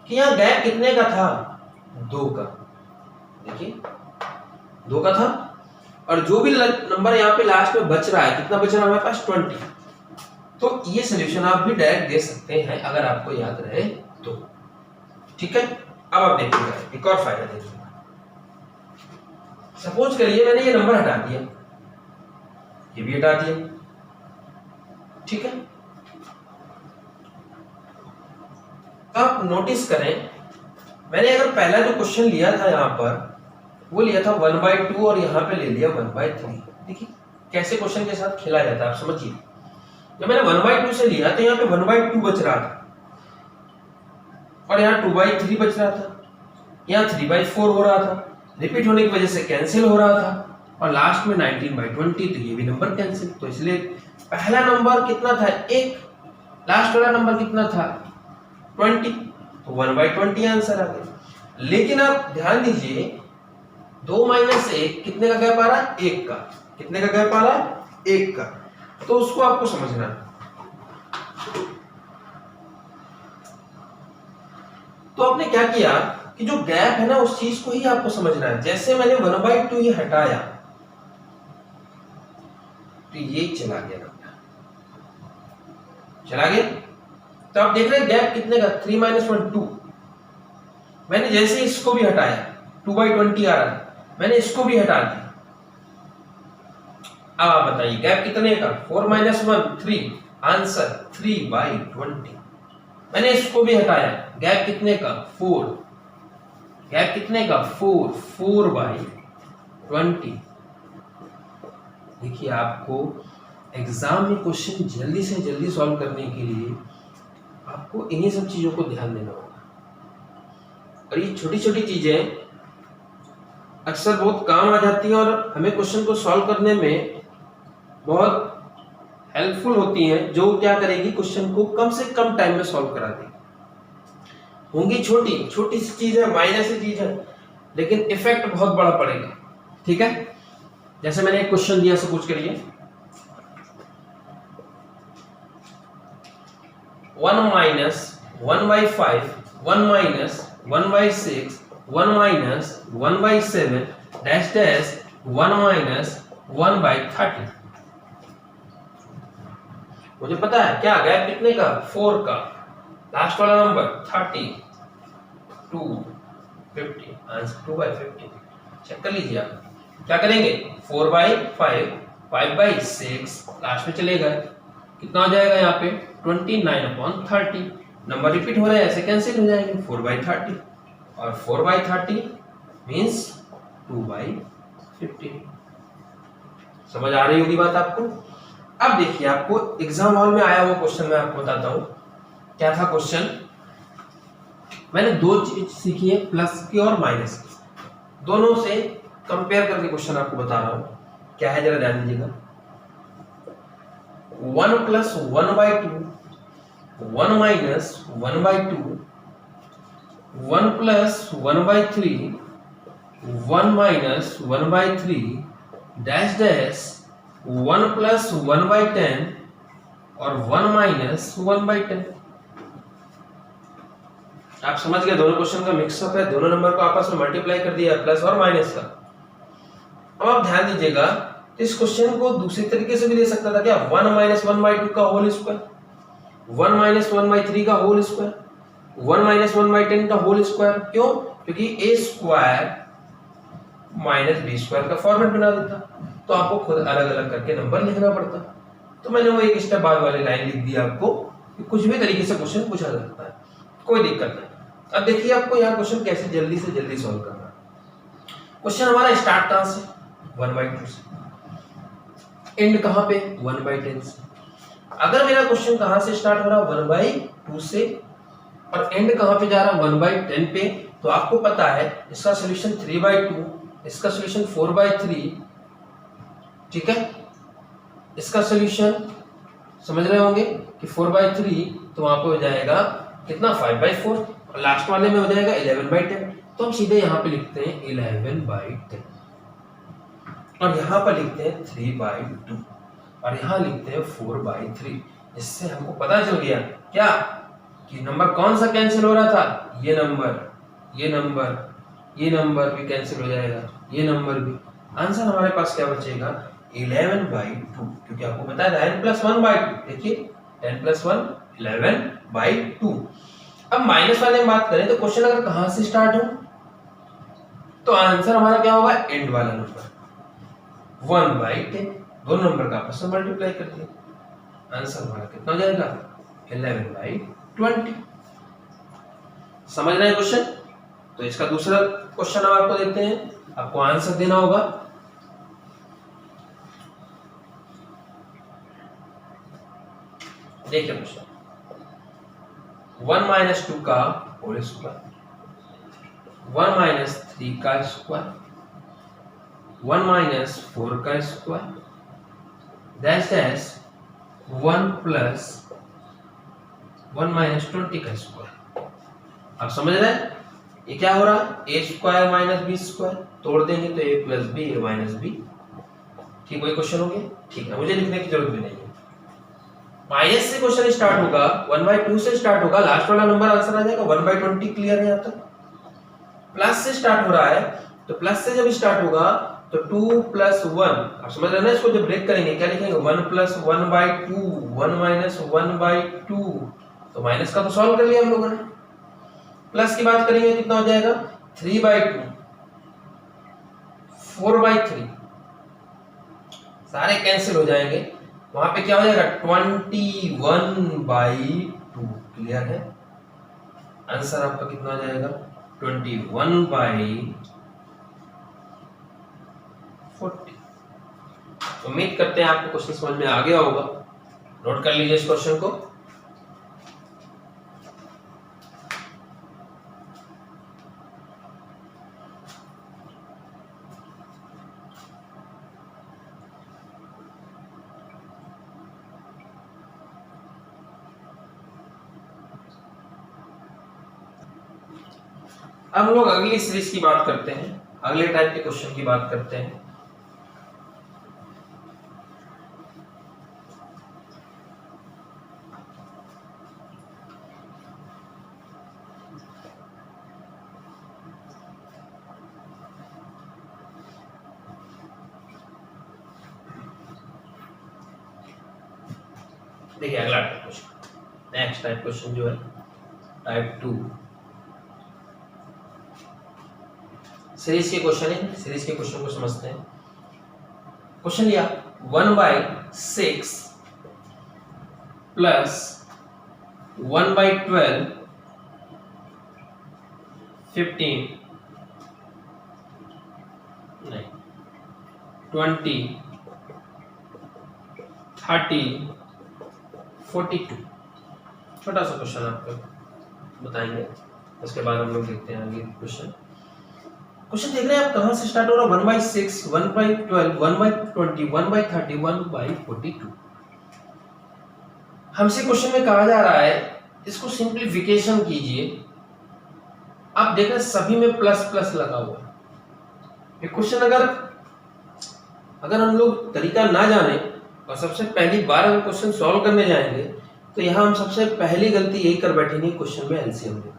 Speaker 1: कि यहां गैप कितने का था, 2 का, देखिए 2 का था, और जो भी नंबर यहाँ पे लास्ट में बच रहा है, कितना बच रहा है हमारे पास, 20। तो ये सोल्यूशन आप भी डायरेक्ट दे सकते हैं अगर आपको याद रहे तो। ठीक है, अब आप देखिएगा एक और फायदा देखिएगा, सपोज करिए मैंने ये नंबर हटा दिया, ये भी हटा दिया। ठीक है, अब नोटिस करें, मैंने अगर पहला जो क्वेश्चन लिया था यहाँ पर वो लिया था 1/2 और यहाँ पे ले लिया 1/3। देखिए कैसे क्वेश्चन के साथ खेला जाता है, आप समझिए। जब मैंने 1/2 से लिया तो यहाँ पे 1/2 बच रहा था और यहाँ 2/3 बच रहा था, यहाँ 3/4 हो रहा था, रिपीट होने की वजह से कैंसिल हो रहा था, और लास्ट में 19/20, तो ये भी नंबर कैंसिल। तो इसलिए पहला नंबर कितना था, 1, लास्ट वाला नंबर कितना था, 20, तो 1/20 आंसर आ गया। लेकिन आप ध्यान दीजिए 2 माइनस 1 कितने का गैप आ रहा है, 1 का, कितने का गैप आ रहा है, 1 का, तो उसको आपको समझना है। तो आपने क्या किया कि जो गैप है ना उस चीज को ही आपको समझना है। जैसे मैंने 1/2 ये हटाया तो ये चला गया नंबर, चला गया। तो आप देख रहे हैं गैप कितने का, 3 माइनस 1 2। मैंने जैसे इसको भी हटाया 2/20 आ रहा है, मैंने इसको भी हटा दिया। अब आप बताइए गैप कितने का, 4 माइनस 1 3, आंसर 3/20। मैंने इसको भी हटाया, गैप कितने का, 4, गैप कितने का, 4/20। देखिए आपको एग्जाम में क्वेश्चन जल्दी से जल्दी सॉल्व करने के लिए आपको इन्हीं सब चीजों को ध्यान देना होगा। और ये छोटी छोटी चीजें अक्सर बहुत काम आ जाती हैं और हमें क्वेश्चन को सॉल्व करने में बहुत हेल्पफुल होती हैं, जो क्या करेगी, क्वेश्चन को कम से कम टाइम में सॉल्व करा देगी। होंगी छोटी छोटी सी चीज है, माइनर सी चीज है, लेकिन इफेक्ट बहुत बड़ा पड़ेगा। ठीक है, जैसे मैंने एक क्वेश्चन दिया, सपोज करिए 1 minus 1/5, 1 minus 1/6, 1 minus 1/7, dash dash 1 minus 1/30। मुझे पता है क्या गैप कितने का, 4 का, लास्ट वाला नंबर 30, 2/50, आंसर 2/50। चेक कर लीजिए आप क्या करेंगे, 4/5, 5/6, लास्ट में चले गए, कितना हो जाएगा यहाँ पे 29/30। नंबर रिपीट हो रहे हैं, ऐसे कैंसिल हो जाएंगे, 4/30 और 4/30 मींस 2/50। 15। समझ आ रही होगी बात आपको। अब देखिए, आपको एग्जाम हॉल में आया हुआ क्वेश्चन मैं आपको बताता हूं क्या था क्वेश्चन। मैंने दो चीज सीखी है, प्लस की और माइनस की, दोनों से कंपेयर करके क्वेश्चन आपको बता रहा हूं क्या है, जरा ध्यान दीजिएगा। 1 + 1/2, 1 - 1/2, 1 + 1/3, 1 - 1/3, डैश डैश 1 + 1/10 और 1 - 1/10। आप समझ गए, दोनों क्वेश्चन का मिक्सअप है, दोनों नंबर को आपस में मल्टीप्लाई कर दिया, प्लस और माइनस का। अब आप ध्यान दीजिएगा, इस क्वेश्चन को दूसरी तरीके से भी दे सकता था क्या, 1 - 1/2 का होल स्क्वायर, 1 - 1/3 का होल स्क्वायर, 1 - 1/10 का होल स्क्वायर। क्यों? क्योंकि a square minus b square का फॉर्मेट बना देता, तो आपको खुद अलग अलग करके नंबर लिखना पड़ता। तो मैंने वो एक स्टेप बाद वाली लाइन लिख दी आपको कि कुछ भी तरीके से क्वेश्चन पूछा जा सकता है, कोई दिक्कत नहीं। अब देखिए आपको यहाँ क्वेश्चन कैसे जल्दी से जल्दी सॉल्व करना है। क्वेश्चन हमारा स्टार्ट कहां से, 1/2 से, एंड कहां पे, 1/10 से। अगर मेरा क्वेश्चन कहां से स्टार्ट हो रहा है, 1/2 से, और एंड कहां पे जा रहा है, 1/10 पे, तो आपको पता है इसका सॉल्यूशन 3/2, इसका सॉल्यूशन 4/3, ठीक है। इसका सॉल्यूशन समझ रहे होंगे कि 4/3, तो वहां पे हो जाएगा कितना, 5/4, और लास्ट वाले में हो जाएगा 11/10। तो हम सीधे यहाँ पे लिखते हैं 11/10, और यहाँ पर लिखते हैं 3/2, और यहाँ लिखते हैं 4/3। इससे हमको पता चल गया क्या कि नंबर कौन सा कैंसिल हो रहा था, ये नंबर, ये नंबर, ये नंबर भी कैंसिल हो जाएगा, ये नंबर भी। आंसर हमारे पास क्या बचेगा, 11/2, क्योंकि आपको पता है 10 + 1/2। देखिए 10 + 1 11/2। अब माइनस वाले में बात करें तो क्वेश्चन अगर कहां से स्टार्ट हो, तो आंसर हमारा क्या होगा, एंड वाला नंबर 1/10। दोनों नंबर का आपस में मल्टीप्लाई कर दिया, आंसर हमारा कितना हो जाएगा, 11/20। समझ रहे हैं क्वेश्चन। तो इसका दूसरा क्वेश्चन हम आपको देते हैं, आपको आंसर देना होगा। देखिए क्वेश्चन, 1 - 2 का होल स्क्वायर, 1 - 3 का स्क्वायर, 1 - 4 का स्क्वायर, डैश डैश 1 + 1 - 20 का स्क्वायर। आप समझ रहे हैं ये क्या हो रहा है, a square minus b square, तोड़ देंगे तो a + b, a - b। ठीक, वही क्वेश्चन हो गया। ठीक है, मुझे लिखने की जरूरत भी नहीं है। माइनस से क्वेश्चन स्टार्ट होगा, 1/2 से स्टार्ट होगा, लास्ट वाला नंबर आंसर आ जाएगा 1/20। क्लियर है यहाँ तक। प्लस से स्टार्ट हो रहा है, तो प्लस से जब स्टार्ट होगा तो 2 + 1, आप समझ रहे हैं ना, इसको जब ब्रेक करेंगे क्या लिखेंगे, 1 + 1/2, 1 - 1/2। तो माइनस का तो सॉल्व कर लिया हम लोगों ने। प्लस की बात करेंगे कितना हो जाएगा, 3/2, 4/3, सारे कैंसिल हो जाएंगे, वहां पे क्या हो जाएगा, 21/2। क्लियर है, आंसर आपका कितना हो जाएगा, 21/40। उम्मीद करते हैं आपको क्वेश्चन समझ में आ गया होगा। नोट कर लीजिए इस क्वेश्चन को। अब हम लोग अगली सीरीज की बात करते हैं, अगले टाइप के क्वेश्चन की बात करते हैं। देखिए अगला type question, next type question जो है टाइप 2 सीरीज के क्वेश्चन है। सीरीज के क्वेश्चन को समझते हैं। क्वेश्चन लिया 1/6 प्लस 1/12 15 नहीं 20, 30, 42। छोटा सा क्वेश्चन आपको बताएंगे, उसके बाद हम लोग देखते हैं आगे क्वेश्चन देख रहे हैं आप कहां से स्टार्ट हो रहा है 1/6, 1/12, 1/20, 1/30, 1/42। हमसे क्वेश्चन में कहा जा रहा है इसको सिंप्लीफिकेशन कीजिए। आप देख रहे हैं सभी में प्लस प्लस लगा हुआ है। ये क्वेश्चन अगर हम लोग तरीका ना जाने और सबसे पहली बार अगर क्वेश्चन सॉल्व करने जाएंगे तो यहाँ हम सबसे पहली गलती यही कर बैठेंगे क्वेश्चन में एलसीएम लेना,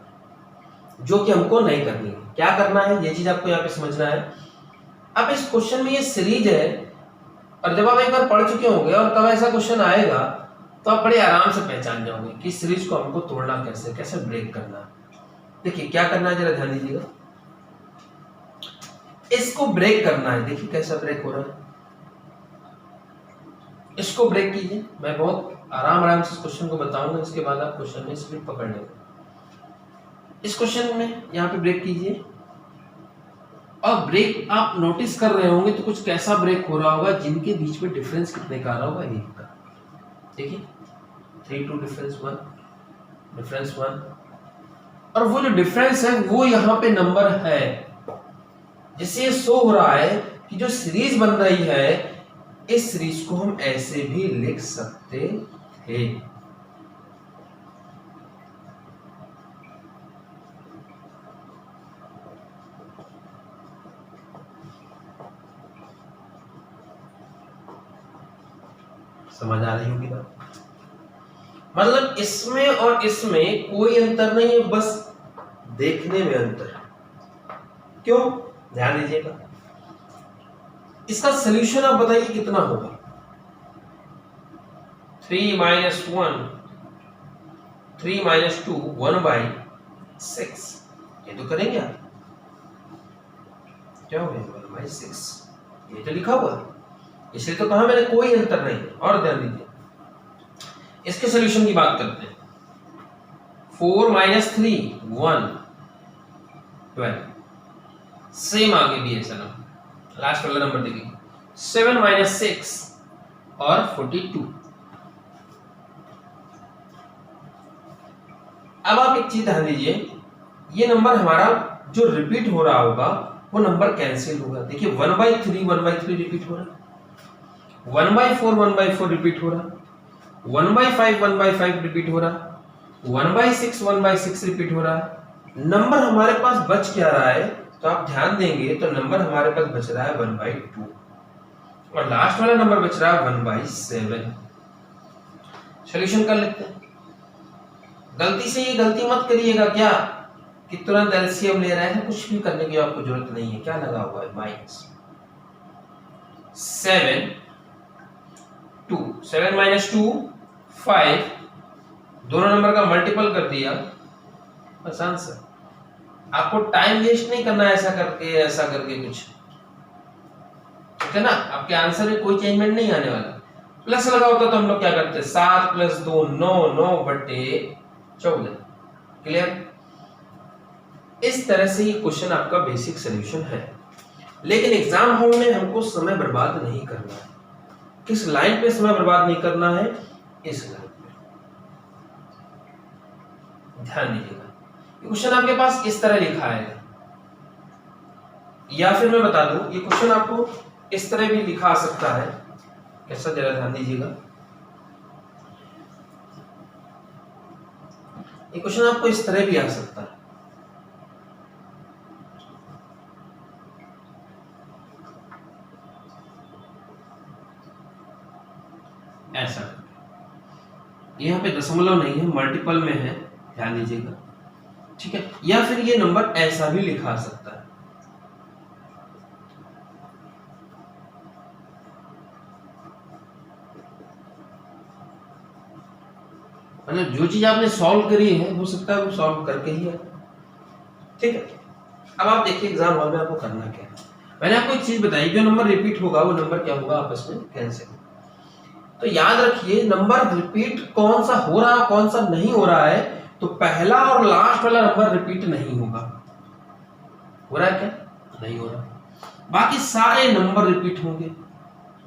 Speaker 1: जो कि हमको नहीं करनी है। क्या करना है ये चीज आपको यहाँ पे समझना है। अब इस क्वेश्चन में ये सीरीज है और जब आप एक बार पढ़ चुके होंगे और तब ऐसा क्वेश्चन आएगा तो आप बड़े आराम से पहचान जाओगे कि सीरीज को हमको तोड़ना कैसे ब्रेक करना है। देखिए क्या करना है, जरा ध्यान दीजिएगा। इसको ब्रेक करना है। देखिए कैसा ब्रेक हो रहा है, इसको ब्रेक कीजिए। मैं बहुत आराम से इस क्वेश्चन को बताऊंगा, इसके बाद आप क्वेश्चन में स्पीड पकड़ लेंगे। इस क्वेश्चन में यहाँ पे ब्रेक कीजिए और ब्रेक आप नोटिस कर रहे होंगे तो कुछ कैसा ब्रेक हो रहा होगा जिनके बीच में डिफरेंस कितने का आ रहा होगा, एक का। देखिए 3 2 डिफरेंस 1 और वो जो डिफरेंस है वो यहाँ पे नंबर है, जिससे ये शो हो रहा है कि जो सीरीज बन रही है इस सीरीज को हम ऐसे भी लिख सकते थे। समझ आ रही होगी बात? मतलब इसमें और इसमें कोई अंतर नहीं है, बस देखने में अंतर है। क्यों? ध्यान दीजिएगा। इसका सॉल्यूशन आप बताइए कितना होगा। 3 - 1 3 - 2 1/6। ये तो करेंगे आप, क्या हो गया 1/6, ये तो लिखा हुआ है, इसलिए तो कहा मैंने कोई अंतर नहीं। और ध्यान दीजिए इसके सॉल्यूशन की बात करते हैं। 4 - 3 1 12। सेम आगे भी ऐसा ना, लास्ट वाला नंबर देखिए 7 - 6 और 42। अब आप एक चीज ध्यान दीजिए, ये नंबर हमारा जो रिपीट हो रहा होगा वो नंबर कैंसिल होगा। देखिए 1/3 1/3 रिपीट हो रहा है, 1/4 1/4 रिपीट हो रहा है, 1/5 1/5 रिपीट हो रहा है, 1/6 1/6 रिपीट हो रहा है। नंबर हमारे पास बच क्या रहा है, तो आप ध्यान देंगे तो नंबर हमारे पास बच रहा है 1/2 और लास्ट वाला नंबर बच रहा है 1/7। सॉल्यूशन कर लेते हैं। गलती से ये गलती मत करिएगा क्या कि तुरंत एलसीएम ले रहे हैं, कुछ भी करने की आपको जरूरत नहीं है। क्या लगा हुआ है -7 2 7 - 2 5, दोनों नंबर का मल्टीपल कर दिया, बस आंसर। आपको टाइम वेस्ट नहीं करना है ऐसा करके कुछ, ठीक है ना। आपके आंसर में कोई चेंजमेंट नहीं आने वाला। प्लस लगा होता तो हम लोग क्या करते, 7 + 2 9 9/14। क्लियर? इस तरह से ये क्वेश्चन आपका बेसिक सॉल्यूशन है। लेकिन एग्जाम हॉल में हमको समय बर्बाद नहीं करना है। किस लाइन पे समय बर्बाद नहीं करना है? इस लाइन पे। ध्यान दीजिएगा, ये क्वेश्चन आपके पास इस तरह लिखा है, या फिर मैं बता दूं ये क्वेश्चन आपको इस तरह भी लिखा आ सकता है। कैसा, जरा ध्यान दीजिएगा। ये क्वेश्चन आपको इस तरह भी आ सकता है। ऐसा, यहाँ पे दशमलव नहीं है, मल्टीपल में है, ध्यान दीजिएगा, ठीक है। या फिर ये नंबर ऐसा भी लिखा आ सकता है। मतलब जो चीज आपने सॉल्व करी है हो सकता है वो सॉल्व करके ही है, ठीक है। अब आप देखिए एग्जाम हॉल में आपको करना क्या है। मैंने आपको एक चीज बताई, जो नंबर रिपीट होगा वो नंबर क्या होगा, आपस में कैंसिल। तो याद रखिए नंबर रिपीट कौन सा हो रहा है कौन सा नहीं हो रहा है, तो पहला और लास्ट वाला नंबर रिपीट नहीं होगा। हो रहा है क्या? नहीं हो रहा। बाकी सारे नंबर रिपीट होंगे।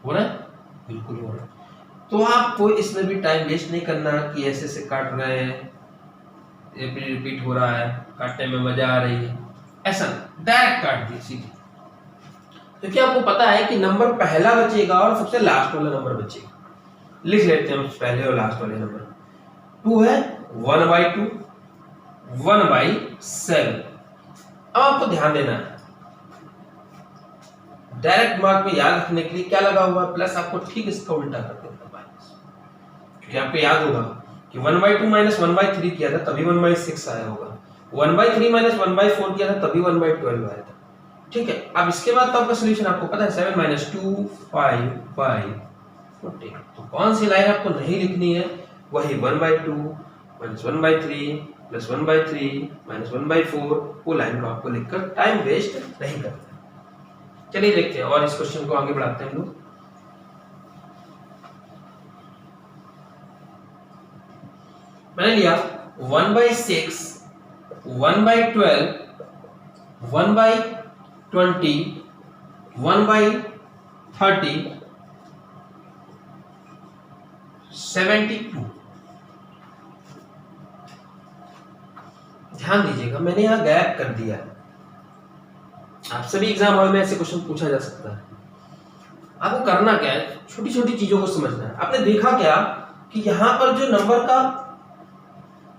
Speaker 1: हो रहा है, बिल्कुल हो रहा है। तो आपको इसमें भी टाइम वेस्ट नहीं करना कि ऐसे से काट रहे हैं, ये भी रिपीट हो रहा है, काटने में मजा आ रही है, ऐसा डायरेक्ट काट दिए सीधे। क्योंकि आपको पता है कि नंबर पहला बचेगा और सबसे लास्ट वाला नंबर बचेगा। लिख लेते हैं हम पहले और लास्ट वाले नंबर। 2 है 1/2, 1/7। अब आपको ध्यान देना है, डायरेक्ट मार्क में याद रखने के लिए क्या लगा हुआ है, प्लस आपको ठीक इसका उल्टा कर देना है माइनस। क्योंकि आपको याद होगा कि 1/2 माइनस 1/3 किया था तभी 1/6 आया होगा, 1/3 माइनस 1/4 किया था तभी 1/12 आया था। ठीक है, अब इसके बाद तो आपका सॉल्यूशन आपको पता है 7 - 2 5/14। तो कौन सी लाइन आपको नहीं लिखनी है, वही 1/2 माइनस 1/3 प्लस 1/3 माइनस 1/4, वो लाइन को आपको लिखकर टाइम वेस्ट नहीं करना। चलिए देखते हैं और इस क्वेश्चन को आगे बढ़ाते हैं हम लोग। मैंने लिया 1/6, 1/12, 1/20, 1/30, 72। ध्यान दीजिएगा, मैंने यहां गैप कर दिया है। आप सभी एग्जाम हॉल में ऐसे क्वेश्चन पूछा जा सकता है। आपको करना क्या है, छोटी छोटी चीजों को समझना है। आपने देखा क्या कि यहां पर जो नंबर का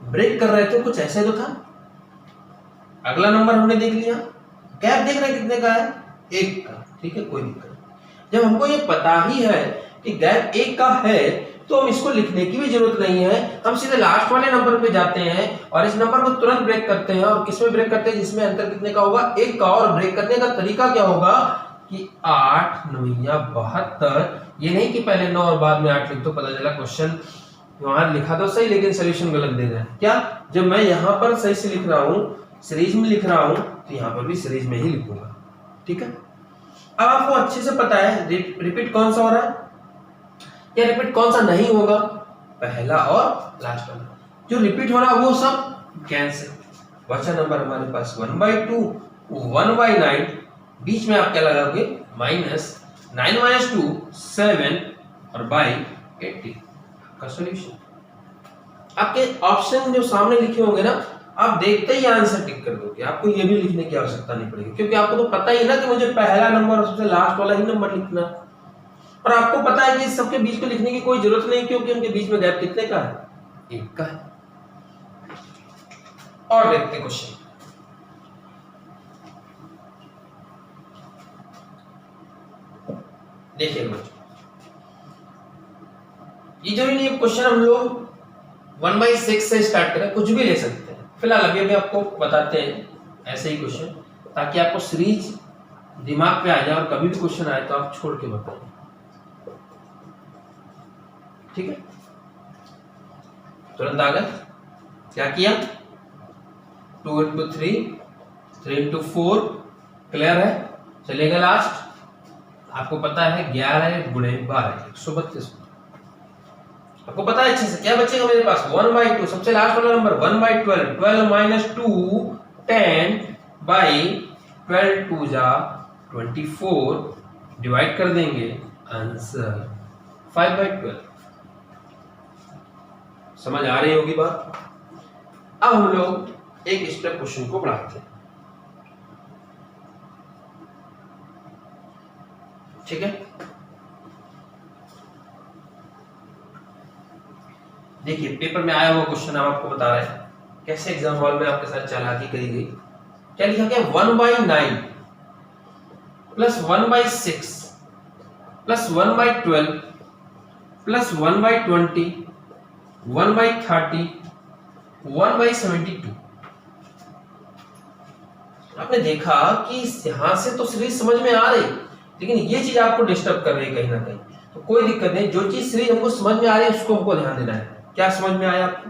Speaker 1: ब्रेक कर रहे थे कुछ ऐसे तो था। अगला नंबर हमने देख लिया, गैप देख रहे कितने का है, 1 का। ठीक है, कोई दिक्कत नहीं। जब हमको ये पता ही है कि गैप 1 का है तो हम इसको लिखने की भी जरूरत नहीं है, हम सीधे लास्ट वाले नंबर पे जाते हैं और इस नंबर को तुरंत ब्रेक करते हैं। और किसमें ब्रेक करते हैं, जिसमें अंतर कितने का होगा, 1 का। और ब्रेक करने का तरीका क्या होगा कि 8 9 72। ये नहीं कि पहले 9 और बाद में 8 लिख दो, पता चला क्वेश्चन वहां लिखा तो सही लेकिन सोल्यूशन गलत दे रहा है। क्या, जब मैं यहाँ पर सही से लिख रहा हूँ, सीरीज में लिख रहा हूँ, तो यहाँ पर भी सीरीज में ही लिखूंगा। ठीक है, अब आपको अच्छे से पता है रिपीट कौन सा हो रहा है या रिपीट कौन सा नहीं होगा, पहला और लास्ट वाला। जो रिपीट हो रहा है वो सब कैंसिल, बचा नंबर हमारे पास 1/2, 1/9, बीच में आप क्या लगाओगे माइनस 9 - 2 7 और बाई 80 का सॉल्यूशन। आपके ऑप्शन जो सामने लिखे होंगे ना, आप देखते ही आंसर टिक कर दोगे, आपको ये भी लिखने की आवश्यकता नहीं पड़ेगी, क्योंकि आपको तो पता ही ना कि मुझे पहला नंबर और सबसे लास्ट वाला ही नंबर लिखना है। और आपको पता है कि इस सबके बीच में लिखने की कोई जरूरत नहीं, क्योंकि उनके बीच में गैप कितने का है, 1 का है। और देखते हैं क्वेश्चन। देखिए बच्चों, ये जो नहीं क्वेश्चन हम लोग 1/6 से स्टार्ट करें, कुछ भी ले सकते हैं। फिलहाल अभी आपको बताते हैं ऐसे ही क्वेश्चन, ताकि आपको सीरीज दिमाग पे आ जाए और कभी भी क्वेश्चन आए तो आप छोड़ के बताएं। ठीक है, तुरंत आ गए। क्या किया, 2 × 3, 3 × 4, क्लियर है। चलेगा लास्ट, आपको पता है 11 × 12 132। आपको पता है अच्छे से क्या बचेगा मेरे पास, 1/2, सबसे लास्ट वाला नंबर 1/12, 12 - 2 10 12 2 जा 24, डिवाइड कर देंगे, आंसर 5/12। समझ आ रही होगी बात। अब हम लोग एक स्टेप क्वेश्चन को बढ़ाते हैं। ठीक है, देखिए पेपर में आया हुआ क्वेश्चन हम आपको बता रहे हैं कैसे एग्जाम हॉल में आपके साथ चालाकी करी गई। क्या लिखा गया, 1/9 प्लस 1/6 प्लस 1/12 प्लस 1/20 1/30 1/72। आपने देखा कि यहां से तो सीरीज समझ में आ रही, लेकिन ये चीज आपको डिस्टर्ब कर रही है कहीं ना कहीं। तो कोई दिक्कत नहीं, जो चीज सीरीज हमको समझ में आ रही है उसको हमको ध्यान देना है। क्या समझ में आया आपको,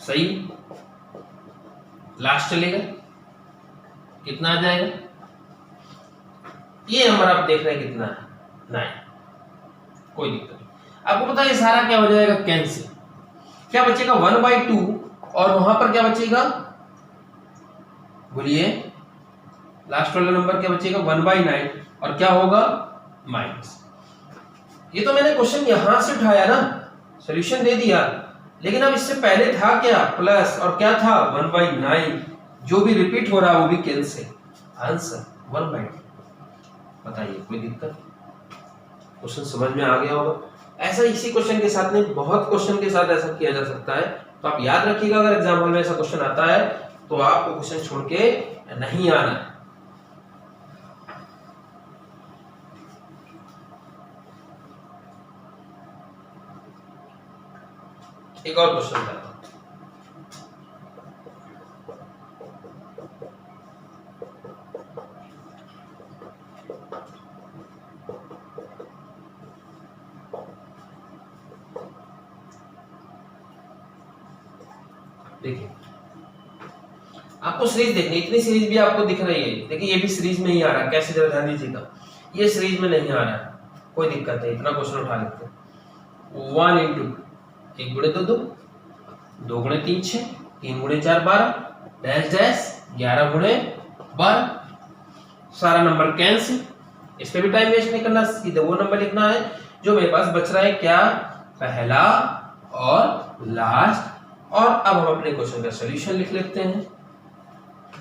Speaker 1: सही, लास्ट चलेगा, कितना आ जाएगा, ये नंबर आप देख रहे हैं कितना है, 9। कोई दिक्कत नहीं, आपको पता है सारा क्या हो जाएगा, कैंसिल। क्या बचेगा, 1/2 और वहां पर क्या बचेगा, बोलिए लास्ट वाला नंबर क्या बचेगा 1/9 और क्या होगा माइनस। ये तो मैंने क्वेश्चन यहां से उठाया ना, सॉल्यूशन दे दिया, लेकिन अब इससे पहले था क्या प्लस और क्या था 1/9, जो भी रिपीट हो रहा है वो भी कैंसिल, आंसर 1/9। बताइए कोई दिक्कत? क्वेश्चन समझ में आ गया होगा। ऐसा इसी क्वेश्चन के साथ नहीं, बहुत क्वेश्चन के साथ ऐसा किया जा सकता है, तो आप याद रखिएगा अगर एग्जाम हॉल में ऐसा क्वेश्चन आता है तो आपको क्वेश्चन छोड़ के नहीं आना है। एक और क्वेश्चन था, देखिए आपको सीरीज देखनी, इतनी सीरीज भी आपको दिख रही है, देखिए ये भी सीरीज में ही आ रहा है, कैसे जरा ध्यान दीजिएगा, ये सीरीज में नहीं आ रहा है, कोई दिक्कत नहीं, इतना क्वेश्चन उठा लेते हैं। 1 इंटू 1 गुणे 2 2, 2 गुणे 3 6, 3 गुणे 4 12, डैश डैश 11 गुणे 12, सारा नंबर कैंसिल, इस पे भी टाइम वेस्ट नहीं करना, सीधे वो नंबर लिखना है जो मेरे पास बच रहा है, क्या पहला और लास्ट। और अब हम अपने क्वेश्चन का सॉल्यूशन लिख लेते हैं,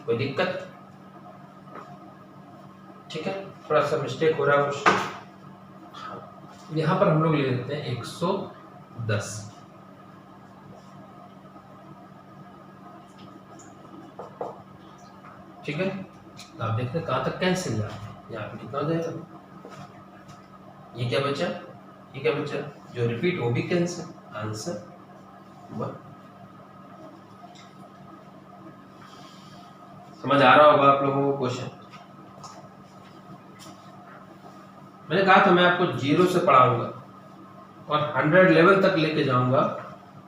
Speaker 1: कोई दिक्कत? ठीक है, थोड़ा सा मिस्टेक हो रहा है क्वेश्चन, यहां पर हम लोग ले लेते हैं 110। ठीक है, तो आप देखते हैं कहां तक कैंसिल जा रहा है, यहाँ पे कितना हो जाएगा, ये क्या बचा, ये क्या बचा, जो रिपीट वो भी कैंसिल, आंसर 1। समझ आ रहा होगा आप लोगों को क्वेश्चन? मैंने कहा था मैं आपको 0 से पढ़ाऊंगा और 100 लेवल तक लेके जाऊंगा,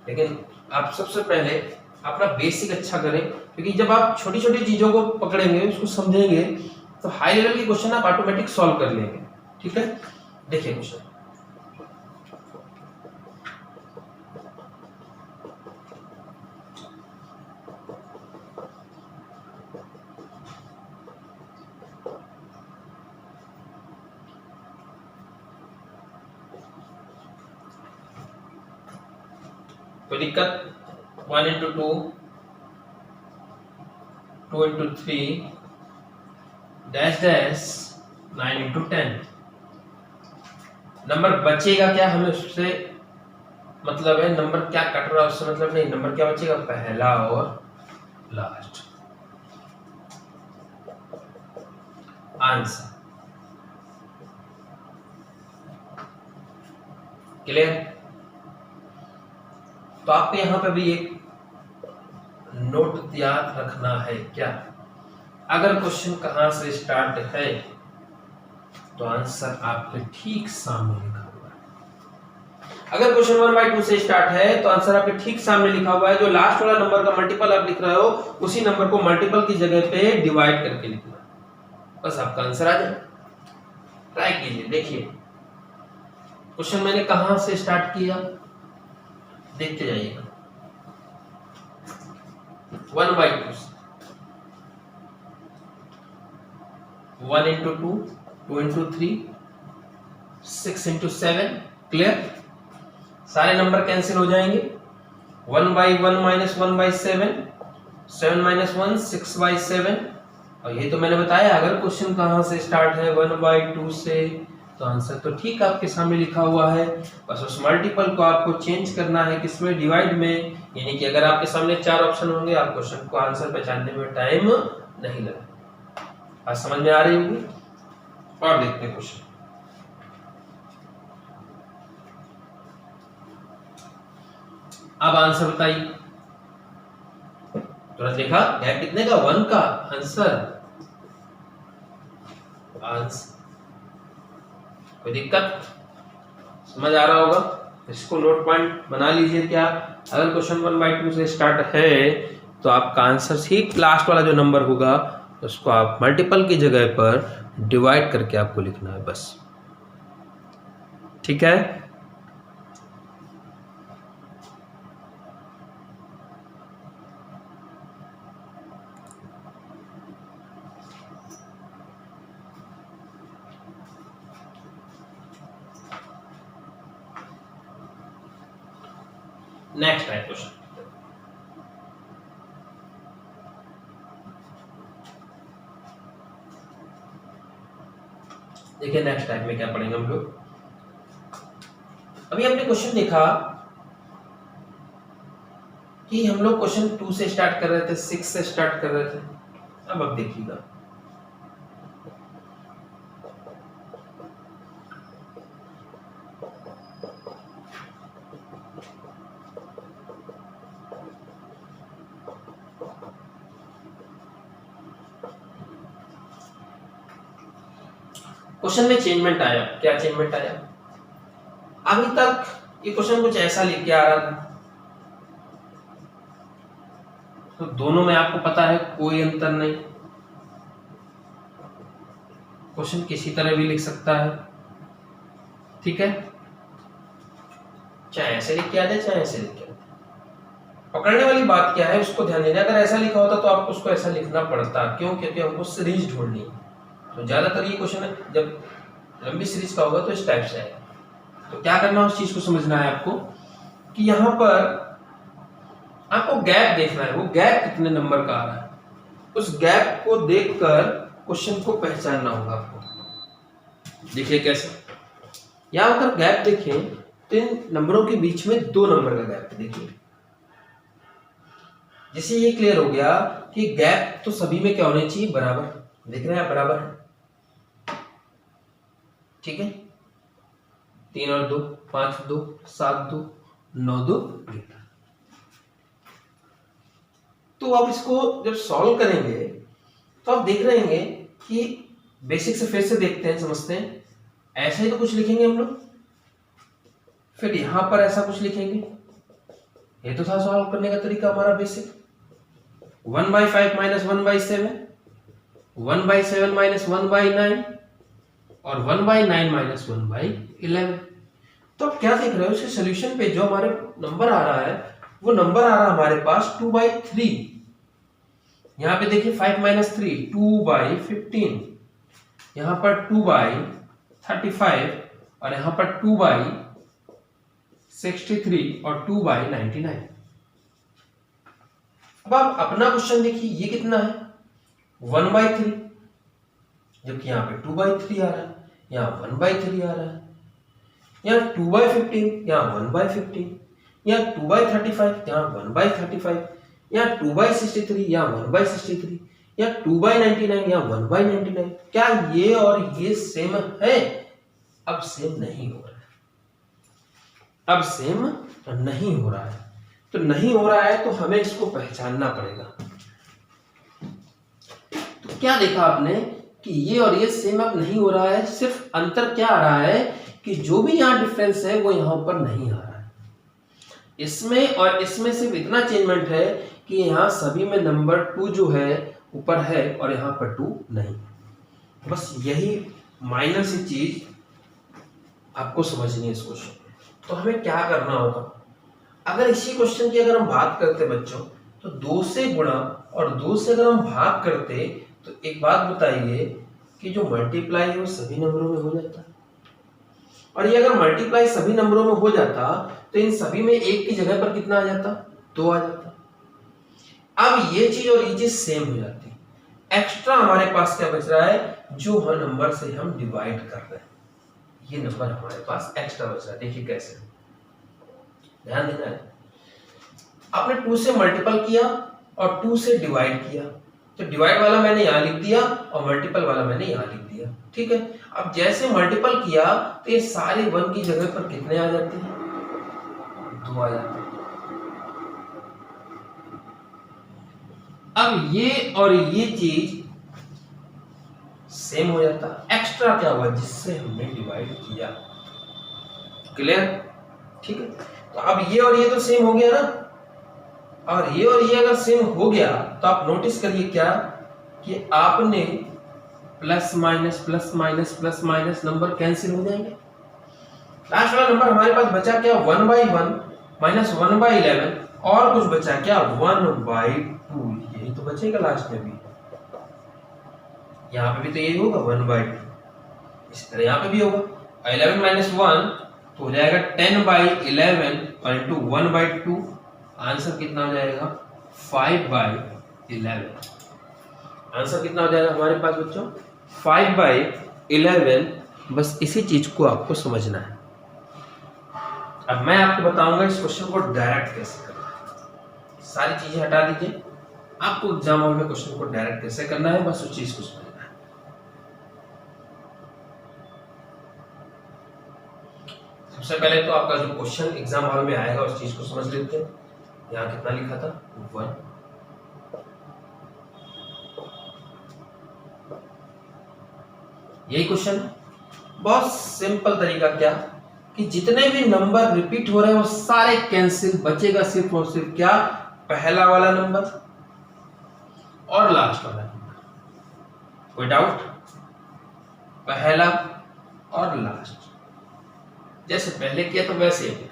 Speaker 1: लेकिन आप सबसे पहले अपना बेसिक अच्छा करें, क्योंकि जब आप छोटी छोटी चीजों को पकड़ेंगे, उसको समझेंगे, तो हाई लेवल के क्वेश्चन आप ऑटोमेटिक सॉल्व कर लेंगे। ठीक है, देखिए क्वेश्चन, कोई दिक्कत? 1 into 2, 2 into 3, dash dash 9 into 10। Number बचेगा क्या, हमें उससे मतलब है, नंबर क्या कट रहा है उससे मतलब नहीं, नंबर क्या बचेगा, पहला और लास्ट, आंसर। क्लियर? तो आपको यहां पे भी एक नोट याद रखना है, क्या, अगर क्वेश्चन कहां से स्टार्ट है तो आंसर आपके ठीक सामने लिखा हुआ है। अगर क्वेश्चन 1/2 से स्टार्ट है तो आंसर आपके ठीक सामने लिखा हुआ है, जो लास्ट वाला नंबर का मल्टीपल आप लिख रहे हो उसी नंबर को मल्टीपल की जगह पे डिवाइड करके लिखना है, बस आपका आंसर आ जाए। ट्राई कीजिए, देखिए क्वेश्चन मैंने कहां से स्टार्ट किया, देखते जाइएगा। 1/2 से 1 इंटू 2, 2 इंटू 3, 6 इंटू 7, क्लियर? सारे नंबर कैंसिल हो जाएंगे, 1/1 माइनस 1/7, 7 माइनस 1 6/7, और ये तो मैंने बताया अगर क्वेश्चन कहां से स्टार्ट है 1/2 से, तो आंसर तो ठीक आपके सामने लिखा हुआ है, बस उस मल्टीपल को आपको चेंज करना है किसमें, डिवाइड में, यानी कि अगर आपके सामने 4 ऑप्शन होंगे आप क्वेश्चन को आंसर पहचानने में टाइम नहीं लगेगा। बात समझ में आ रही होगी? और देखते हैं क्वेश्चन, अब आंसर बताइए, तुरंत देखा गैप कितने का, 1 का, आंसर आंसर। कोई दिक्कत? समझ आ रहा होगा? इसको नोट पॉइंट बना लीजिए, क्या, अगर क्वेश्चन 1/2 से स्टार्ट है तो आपका आंसर ठीक लास्ट वाला जो नंबर होगा उसको आप मल्टीपल की जगह पर डिवाइड करके आपको लिखना है, बस। ठीक है, नेक्स्ट है क्वेश्चन। देखिए नेक्स्ट टाइप में क्या पढ़ेंगे हम लोग। अभी हमने क्वेश्चन देखा कि हम लोग क्वेश्चन 2 से स्टार्ट कर रहे थे, 6 से स्टार्ट कर रहे थे। अब देखिएगा क्वेश्चन में चेंजमेंट आया। क्या चेंजमेंट आया? अभी तक ये क्वेश्चन कुछ ऐसा लिख के आ रहा था, तो दोनों में आपको पता है कोई अंतर नहीं। क्वेश्चन किसी तरह भी लिख सकता है, ठीक है, चाहे ऐसे लिख के आ जाए चाहे ऐसे लिख के आ जाए। पकड़ने वाली बात क्या है उसको ध्यान देना। अगर ऐसा लिखा होता तो आपको उसको ऐसा लिखना पड़ता। क्यों? क्योंकि हमको सीरीज ढूंढनी है। तो ज्यादातर ये क्वेश्चन जब लंबी सीरीज का होगा तो इस टाइप से आएगा। तो क्या करना है, उस चीज को समझना है आपको कि यहाँ पर आपको गैप देखना है। वो गैप कितने नंबर का आ रहा है, उस गैप को देखकर क्वेश्चन को पहचानना होगा आपको। देखिए कैसे, यहाँ अगर गैप देखें तो इन नंबरों के बीच में 2 नंबर का गैप है। देखिए जैसे ये क्लियर हो गया कि गैप तो सभी में क्या होने चाहिए, बराबर। देख रहे हैं बराबर है, ठीक है। 3 और 2 5 2 7 2 9 2 11। तो अब इसको जब सॉल्व करेंगे तो आप देख रहे हैं कि बेसिक से फिर से देखते हैं, समझते हैं। ऐसे ही तो कुछ लिखेंगे हम लोग, फिर यहां पर ऐसा कुछ लिखेंगे। ये तो था सॉल्व करने का तरीका हमारा बेसिक। 1/5 - 1/7, 1/7 - 1/9 और 1/9 - 1/11। तो आप क्या देख रहे हो, इसके सॉल्यूशन पे जो हमारे नंबर आ रहा है वो नंबर आ रहा है हमारे पास 2/3। यहां पे देखिए 5 - 3 2/15, यहां पर 2/35 और यहां पर 2/63 और 2/99। अब आप अपना क्वेश्चन देखिए, ये कितना है 1/3, जबकि यहाँ पे 2/3 आ रहा है, यहाँ 1/3 आ रहा है, यहाँ 2/15, यहाँ 1/15, यहाँ 2/35, यहाँ 1/35, यहाँ 2/63, यहाँ 1/63, यहाँ 2/99, यहाँ 1/99। क्या ये और ये सेम है? अब सेम नहीं हो रहा है, अब सेम नहीं हो रहा है। तो नहीं हो रहा है तो हमें इसको पहचानना पड़ेगा। तो क्या देखा आपने कि ये और ये सेम अब नहीं हो रहा है। सिर्फ अंतर क्या आ रहा है कि जो भी यहाँ डिफरेंस है वो यहाँ पर नहीं आ रहा है। इसमें और इसमें सिर्फ इतना चेंजमेंट है कि यहाँ सभी में नंबर 2 जो है ऊपर है और यहाँ पर 2 नहीं। बस यही माइनर सी चीज आपको समझनी है इस क्वेश्चन। तो हमें क्या करना होगा, अगर इसी क्वेश्चन की अगर हम बात करते बच्चों, तो 2 से गुणा और 2 से अगर हम भाग करते तो एक बात बताइए कि जो मल्टीप्लाई है वो सभी नंबरों में हो जाता है। और ये अगर मल्टीप्लाई सभी नंबरों में हो जाता तो इन सभी में 1 की जगह पर कितना आ जाता, 2 आ जाता। अब ये चीज और ये चीज सेम हो जाती। एक्स्ट्रा हमारे पास क्या बच रहा है, जो हर नंबर से हम डिवाइड कर रहे हैं, ये नंबर हमारे पास एक्स्ट्रा बच रहा है। देखिए कैसे, ध्यान देना है। आपने 2 से मल्टीपल किया और 2 से डिवाइड किया, तो डिवाइड वाला मैंने यहां लिख दिया और मल्टीपल वाला मैंने यहां लिख दिया, ठीक है। अब जैसे मल्टीपल किया तो ये सारे 1 की जगह पर कितने आ जाते हैं, 2 आ जाते हैं। अब ये और ये चीज सेम हो जाता। एक्स्ट्रा क्या हुआ, जिससे हमने डिवाइड किया। क्लियर, ठीक है। तो अब ये और ये तो सेम हो गया ना, और ये अगर सेम हो गया तो आप नोटिस करिए क्या कि आपने plus minus plus minus plus minus number cancel हो जाएंगे। लास्ट वाला नंबर हमारे पास बचा क्या, 1/1 माइनस 1/11 और कुछ बचा क्या, 1/2। यही तो बचेगा लास्ट में भी। यहाँ पे भी तो यही होगा 1/2। इसी तरह यहाँ पे भी होगा 11 - 1 तो हो जाएगा 10/11 और इंटू 1/2, आंसर कितना हो जाएगा 5/11। आंसर कितना हो जाएगा हमारे पास बच्चों 5/11। बस इसी चीज को आपको समझना है। अब मैं आपको बताऊंगा इस क्वेश्चन को डायरेक्ट कैसे करना है। सारी चीजें हटा दीजिए, आपको एग्जाम हॉल में क्वेश्चन को डायरेक्ट कैसे करना है, बस उस चीज को समझना है। सबसे पहले तो आपका जो क्वेश्चन एग्जाम हॉल में आएगा उस चीज को समझ लेते हैं। यहाँ कितना लिखा था 1, यही क्वेश्चन। बहुत सिंपल तरीका क्या कि जितने भी नंबर रिपीट हो रहे हैं वो सारे कैंसिल, बचेगा सिर्फ और सिर्फ क्या पहला वाला नंबर और लास्ट वाला नंबर। कोई डाउट? पहला और लास्ट, जैसे पहले किया तो वैसे ही करना।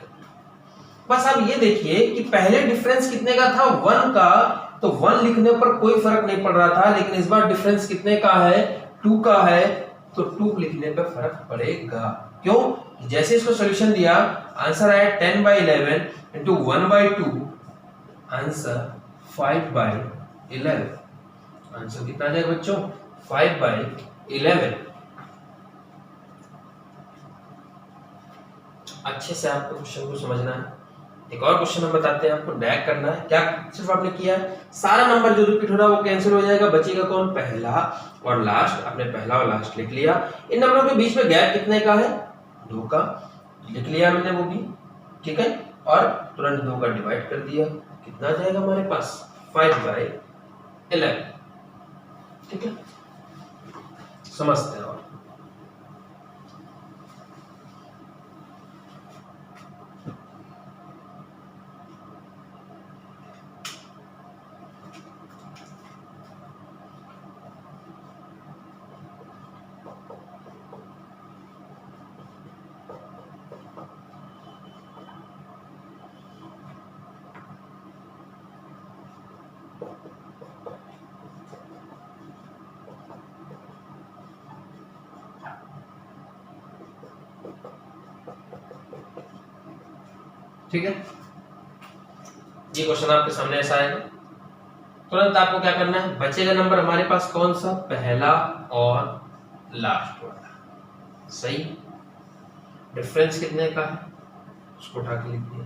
Speaker 1: बस आप ये देखिए कि पहले डिफरेंस कितने का था 1 का, तो 1 लिखने पर कोई फर्क नहीं पड़ रहा था, लेकिन इस बार डिफरेंस कितने का है 2 का है, तो 2 लिखने पर फर्क पड़ेगा। क्यों? जैसे इसको सॉल्यूशन दिया, आंसर आया 10/11 इंटू 1/2, आंसर 5/11। आंसर कितना आ जाएगा बच्चों 5/11। अच्छे से आपको क्वेश्चन को समझना है। एक और क्वेश्चन हम बताते हैं आपको, डैग करना है। क्या सिर्फ आपने किया है, सारा नंबर जो रिपीट हो रहा है वो कैंसिल हो जाएगा, बचेगा कौन पहला और लास्ट। आपने पहला और लास्ट लिख लिया। इन नंबरों के बीच में गैप कितने का है 2 का, लिख लिया हमने वो भी, ठीक है। और तुरंत 2 का डिवाइड कर दिया, कितना आ जाएगा हमारे पास 5/11, ठीक है। समझते हैं। और ठीक है, ये क्वेश्चन आपके सामने ऐसा आएगा। तुरंत आपको क्या करना है, बचेगा नंबर हमारे पास कौन सा पहला और लास्ट वाला, सही। डिफरेंस कितने का है उसको उठा के लिख दिया,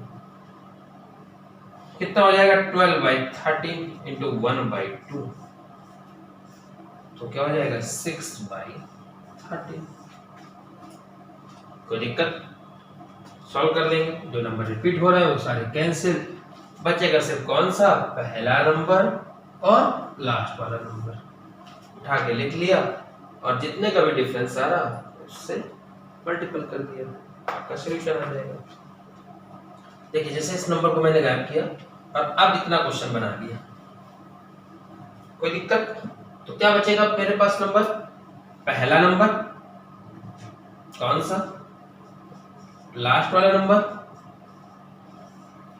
Speaker 1: कितना हो जाएगा 12/13 इंटू 1/2, तो क्या हो जाएगा 6/13। कोई दिक्कत? सॉल्व कर लेंगे। जो नंबर रिपीट हो रहे हैं वो सारे कैंसिल, बचेगा सिर्फ कौन सा पहला नंबर और लास्ट वाला नंबर। उठा के लिख लिया और जितने का भी डिफरेंस आ रहा उससे मल्टीपल कर दिया, आपका सॉल्यूशन आ जाएगा। देखिए जैसे इस नंबर को मैंने गायब किया और अब इतना क्वेश्चन बना दिया, कोई दिक्कत? तो क्या बचेगा मेरे पास नंबर, पहला नंबर कौन सा, लास्ट वाला नंबर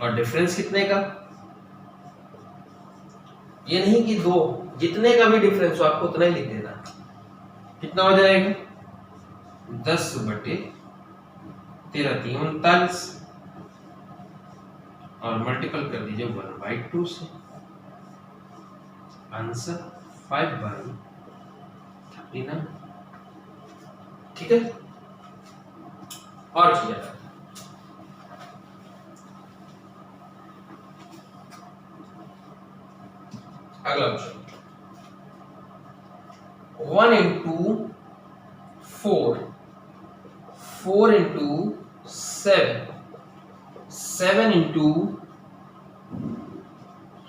Speaker 1: और डिफरेंस कितने का। ये नहीं कि 2, जितने का भी डिफरेंस हो आपको उतना ही लिख देना। कितना हो जाएगा 10/13 39 और मल्टीपल कर दीजिए 1/2 से, आंसर 5/39, ठीक है। और चीजें अगला question 1 into 4, 4 into 7, 7 into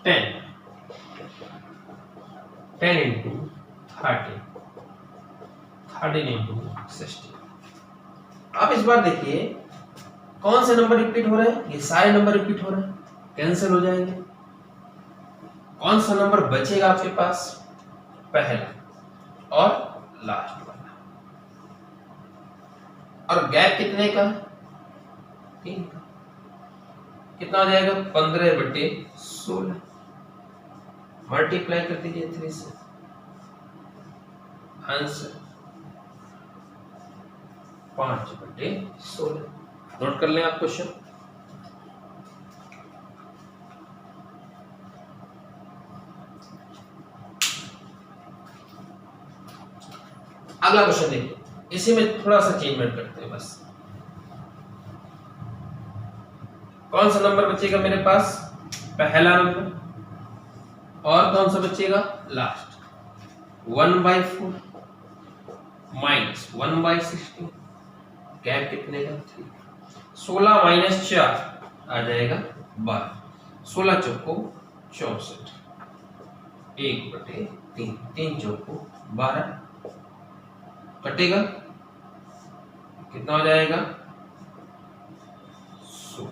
Speaker 1: 10, 10 into 13, 13 into 16। आप इस बार देखिए कौन से नंबर रिपीट हो रहे हैं, ये सारे नंबर रिपीट हो रहे हैं, कैंसिल हो जाएंगे। कौन सा नंबर बचेगा आपके पास, पहला और लास्ट वाला। और गैप कितने का 3 का, कितना हो जाएगा 15/16, मल्टीप्लाई कर दीजिए 3 से, आंसर 5/16। नोट कर लें आप क्वेश्चन। अगला क्वेश्चन देखिए, इसी में थोड़ा सा चेंजमेंट करते हैं बस। कौन सा नंबर बचेगा मेरे पास? पहला नंबर। और कौन सा बचेगा? लास्ट। 1/4 माइनस 1/16, गैप कितने का? 3। 16 माइनस 4 आ जाएगा 12। 16 चौको 64, 1/3, 3 चौको 12, कटेगा कितना हो जाएगा? 16।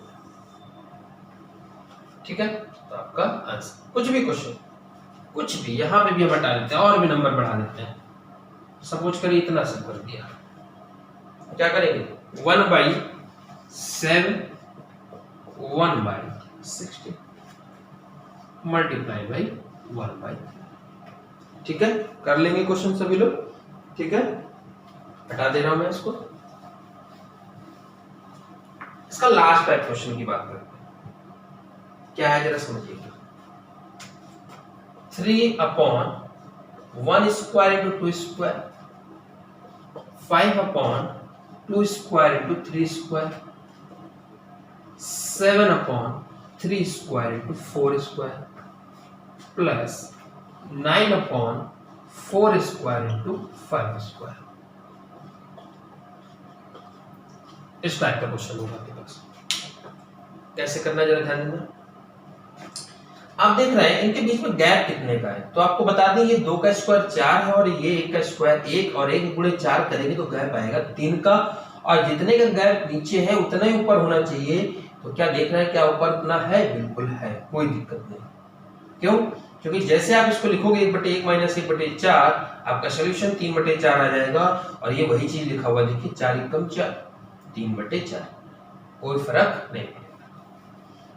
Speaker 1: ठीक है, तो आपका आंसर। कुछ भी क्वेश्चन, कुछ भी, यहां पे भी हम हटा देते हैं और भी नंबर बढ़ा देते हैं। सपोज करिए इतना सब कर दिया, क्या करेंगे? 1/7 1/16 मल्टीप्लाई बाई 1/3। ठीक है, कर लेंगे क्वेश्चन सभी लोग। ठीक है, हटा दे रहा हूं मैं इसको। इसका लास्ट टाइप क्वेश्चन की बात करते हैं, क्या है जरा समझिएगा। 3/1 square into 2 square, 5/2 square into 3 square, 7/3 square into 4 square, plus 9/4 square into 5 square. इस टाइप का क्वेश्चन होगा आपके पास। कैसे करना है जरा ध्यान देना। आप देख रहे हैं इनके बीच में गैप कितने का है, तो आपको बता दें ये 2 का स्क्वायर 4 है और ये 1 का स्क्वायर 1, और 1 गुणे 4 करेंगे तो गैप आएगा 3 का, और जितने का गैप नीचे है उतना ही ऊपर होना चाहिए। तो क्या देख रहे हैं, क्या ऊपर उतना है? बिल्कुल है, कोई दिक्कत नहीं। क्यों? क्योंकि जैसे आप इसको लिखोगे 1/1 माइनस 1/4, आपका सोल्यूशन 3/4 आ जाएगा, और ये वही चीज लिखा हुआ देखिए, 4 एकम 4, 3/4, कोई फर्क नहीं पड़ेगा।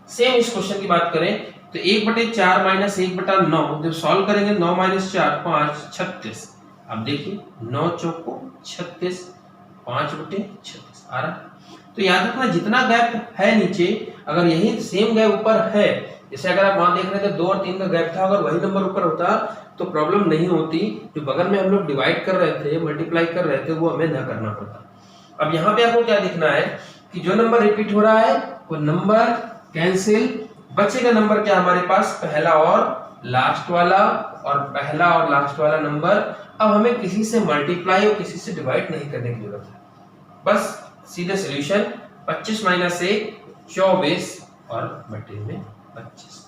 Speaker 1: सेम इस क्वेश्चन की बात करें तो 1/4 माइनस 1/9, जब सॉल्व करेंगे 9 माइनस 4 5 36। अब देखिए 9 चौको 36, 5/36 आ रहा। तो याद रखना जितना गैप है नीचे, अगर यही सेम गैप ऊपर है, जैसे अगर आप वहां देख रहे थे 2 और 3 का गैप था, अगर वही नंबर ऊपर होता तो प्रॉब्लम नहीं होती। जो बगल में हम लोग डिवाइड कर रहे थे, मल्टीप्लाई कर रहे थे, वो हमें न करना पड़ता। अब यहाँ पे आपको क्या दिखना है कि जो नंबर रिपीट हो रहा है वो नंबर कैंसिल, बचेगा नंबर क्या हमारे पास? पहला और लास्ट वाला, और पहला और लास्ट वाला नंबर। अब हमें किसी से मल्टीप्लाई और किसी से डिवाइड नहीं करने की जरूरत है, बस सीधे सॉल्यूशन 25 माइनस 1 24 और बटे में 25,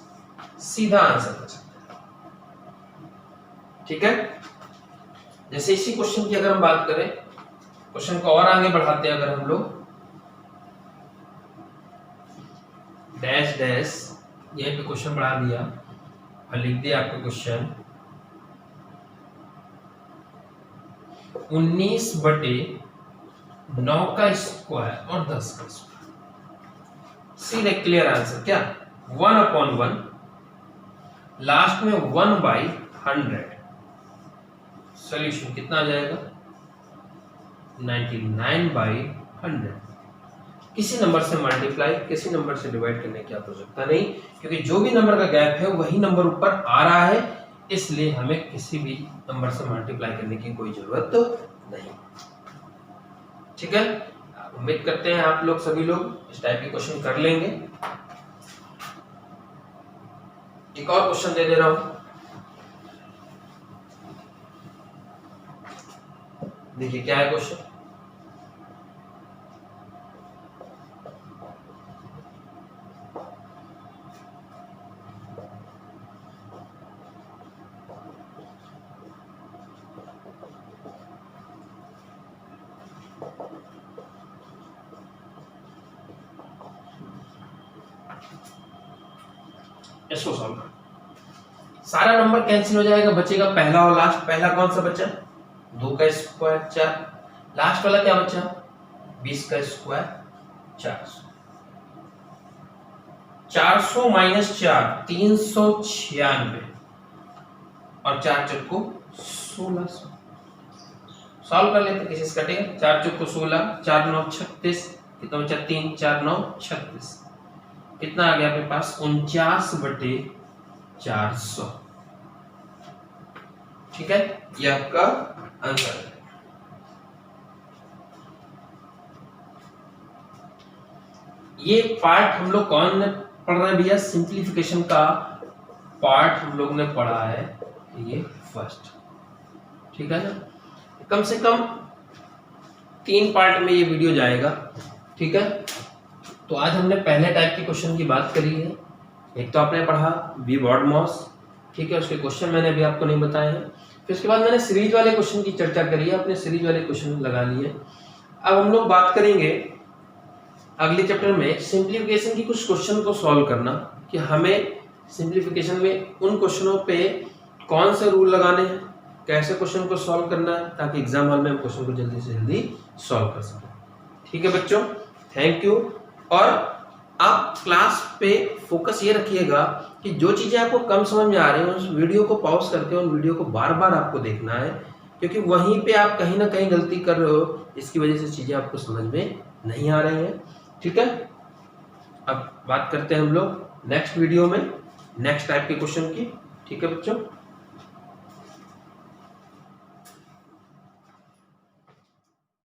Speaker 1: सीधा आंसर हो सकता है। ठीक है, जैसे इसी क्वेश्चन की अगर हम बात करें, क्वेश्चन को और आगे बढ़ाते हैं, अगर हम लोग डैश डैश यहीं पे क्वेश्चन बढ़ा दिया और लिख दिया आपका क्वेश्चन 19/9 का स्क्वायर और 10 का स्क्वायर। सीधे क्लियर आंसर क्या? 1/1, लास्ट में 1/100। सॉल्यूशन कितना आ जाएगा? 99/100। किसी नंबर से मल्टीप्लाई, किसी नंबर से डिवाइड करने की आवश्यकता नहीं, क्योंकि जो भी नंबर का गैप है वही नंबर ऊपर आ रहा है, इसलिए हमें किसी भी नंबर से मल्टीप्लाई करने की कोई जरूरत नहीं। ठीक है, उम्मीद करते हैं आप लोग सभी लोग इस टाइप के क्वेश्चन कर लेंगे। एक और क्वेश्चन दे रहा हूं, देखिए क्या है क्वेश्चन। इसको सॉल्व कर, सारा नंबर कैंसिल हो जाएगा, बचेगा पहला और लास्ट। पहला कौन सा बचा? 2 का स्क्वायर 4, लास्ट वाला क्या बचा? 20 का स्क्वायर 400। 400 माइनस 4 396, और 4 चौको 1600। सॉल्व कर लेते, किसी से कटेगा। 4 चौको 16, 4 9 36, कितना बचा, 3 4 9 36, कितना आ गया आपके पास 49/400। ठीक है, ये आपका आंसर है। ये पार्ट हम लोग कौन ने पढ़ रहे हैं भैया, सिंप्लीफिकेशन का पार्ट हम लोग ने पढ़ा है ये फर्स्ट। ठीक है ना, कम से कम 3 पार्ट में ये वीडियो जाएगा। ठीक है, तो आज हमने पहले टाइप के क्वेश्चन की बात करी है। एक तो आपने पढ़ा वी बॉड मॉस, ठीक है, उसके क्वेश्चन मैंने अभी आपको नहीं बताए हैं। फिर उसके बाद मैंने सीरीज वाले क्वेश्चन की चर्चा करी है, अपने सीरीज वाले क्वेश्चन लगा लिए। अब हम लोग बात करेंगे अगले चैप्टर में सिंप्लीफिकेशन की कुछ क्वेश्चन को सॉल्व करना, कि हमें सिंप्लीफिकेशन में उन क्वेश्चनों पे कौन से रूल लगाने हैं, कैसे क्वेश्चन को सॉल्व करना है, ताकि एग्जाम हॉल में हम क्वेश्चन को जल्दी से जल्दी सॉल्व कर सकें। ठीक है बच्चों, थैंक यू। और आप क्लास पे फोकस ये रखिएगा कि जो चीजें आपको कम समझ में आ रही हैं उस वीडियो को पॉज करके उन वीडियो को बार बार आपको देखना है, क्योंकि वहीं पे आप कहीं ना कहीं गलती कर रहे हो, इसकी वजह से चीजें आपको समझ में नहीं आ रही हैं। ठीक है, अब बात करते हैं हम लोग नेक्स्ट वीडियो में नेक्स्ट टाइप के क्वेश्चन की। ठीक है बच्चों।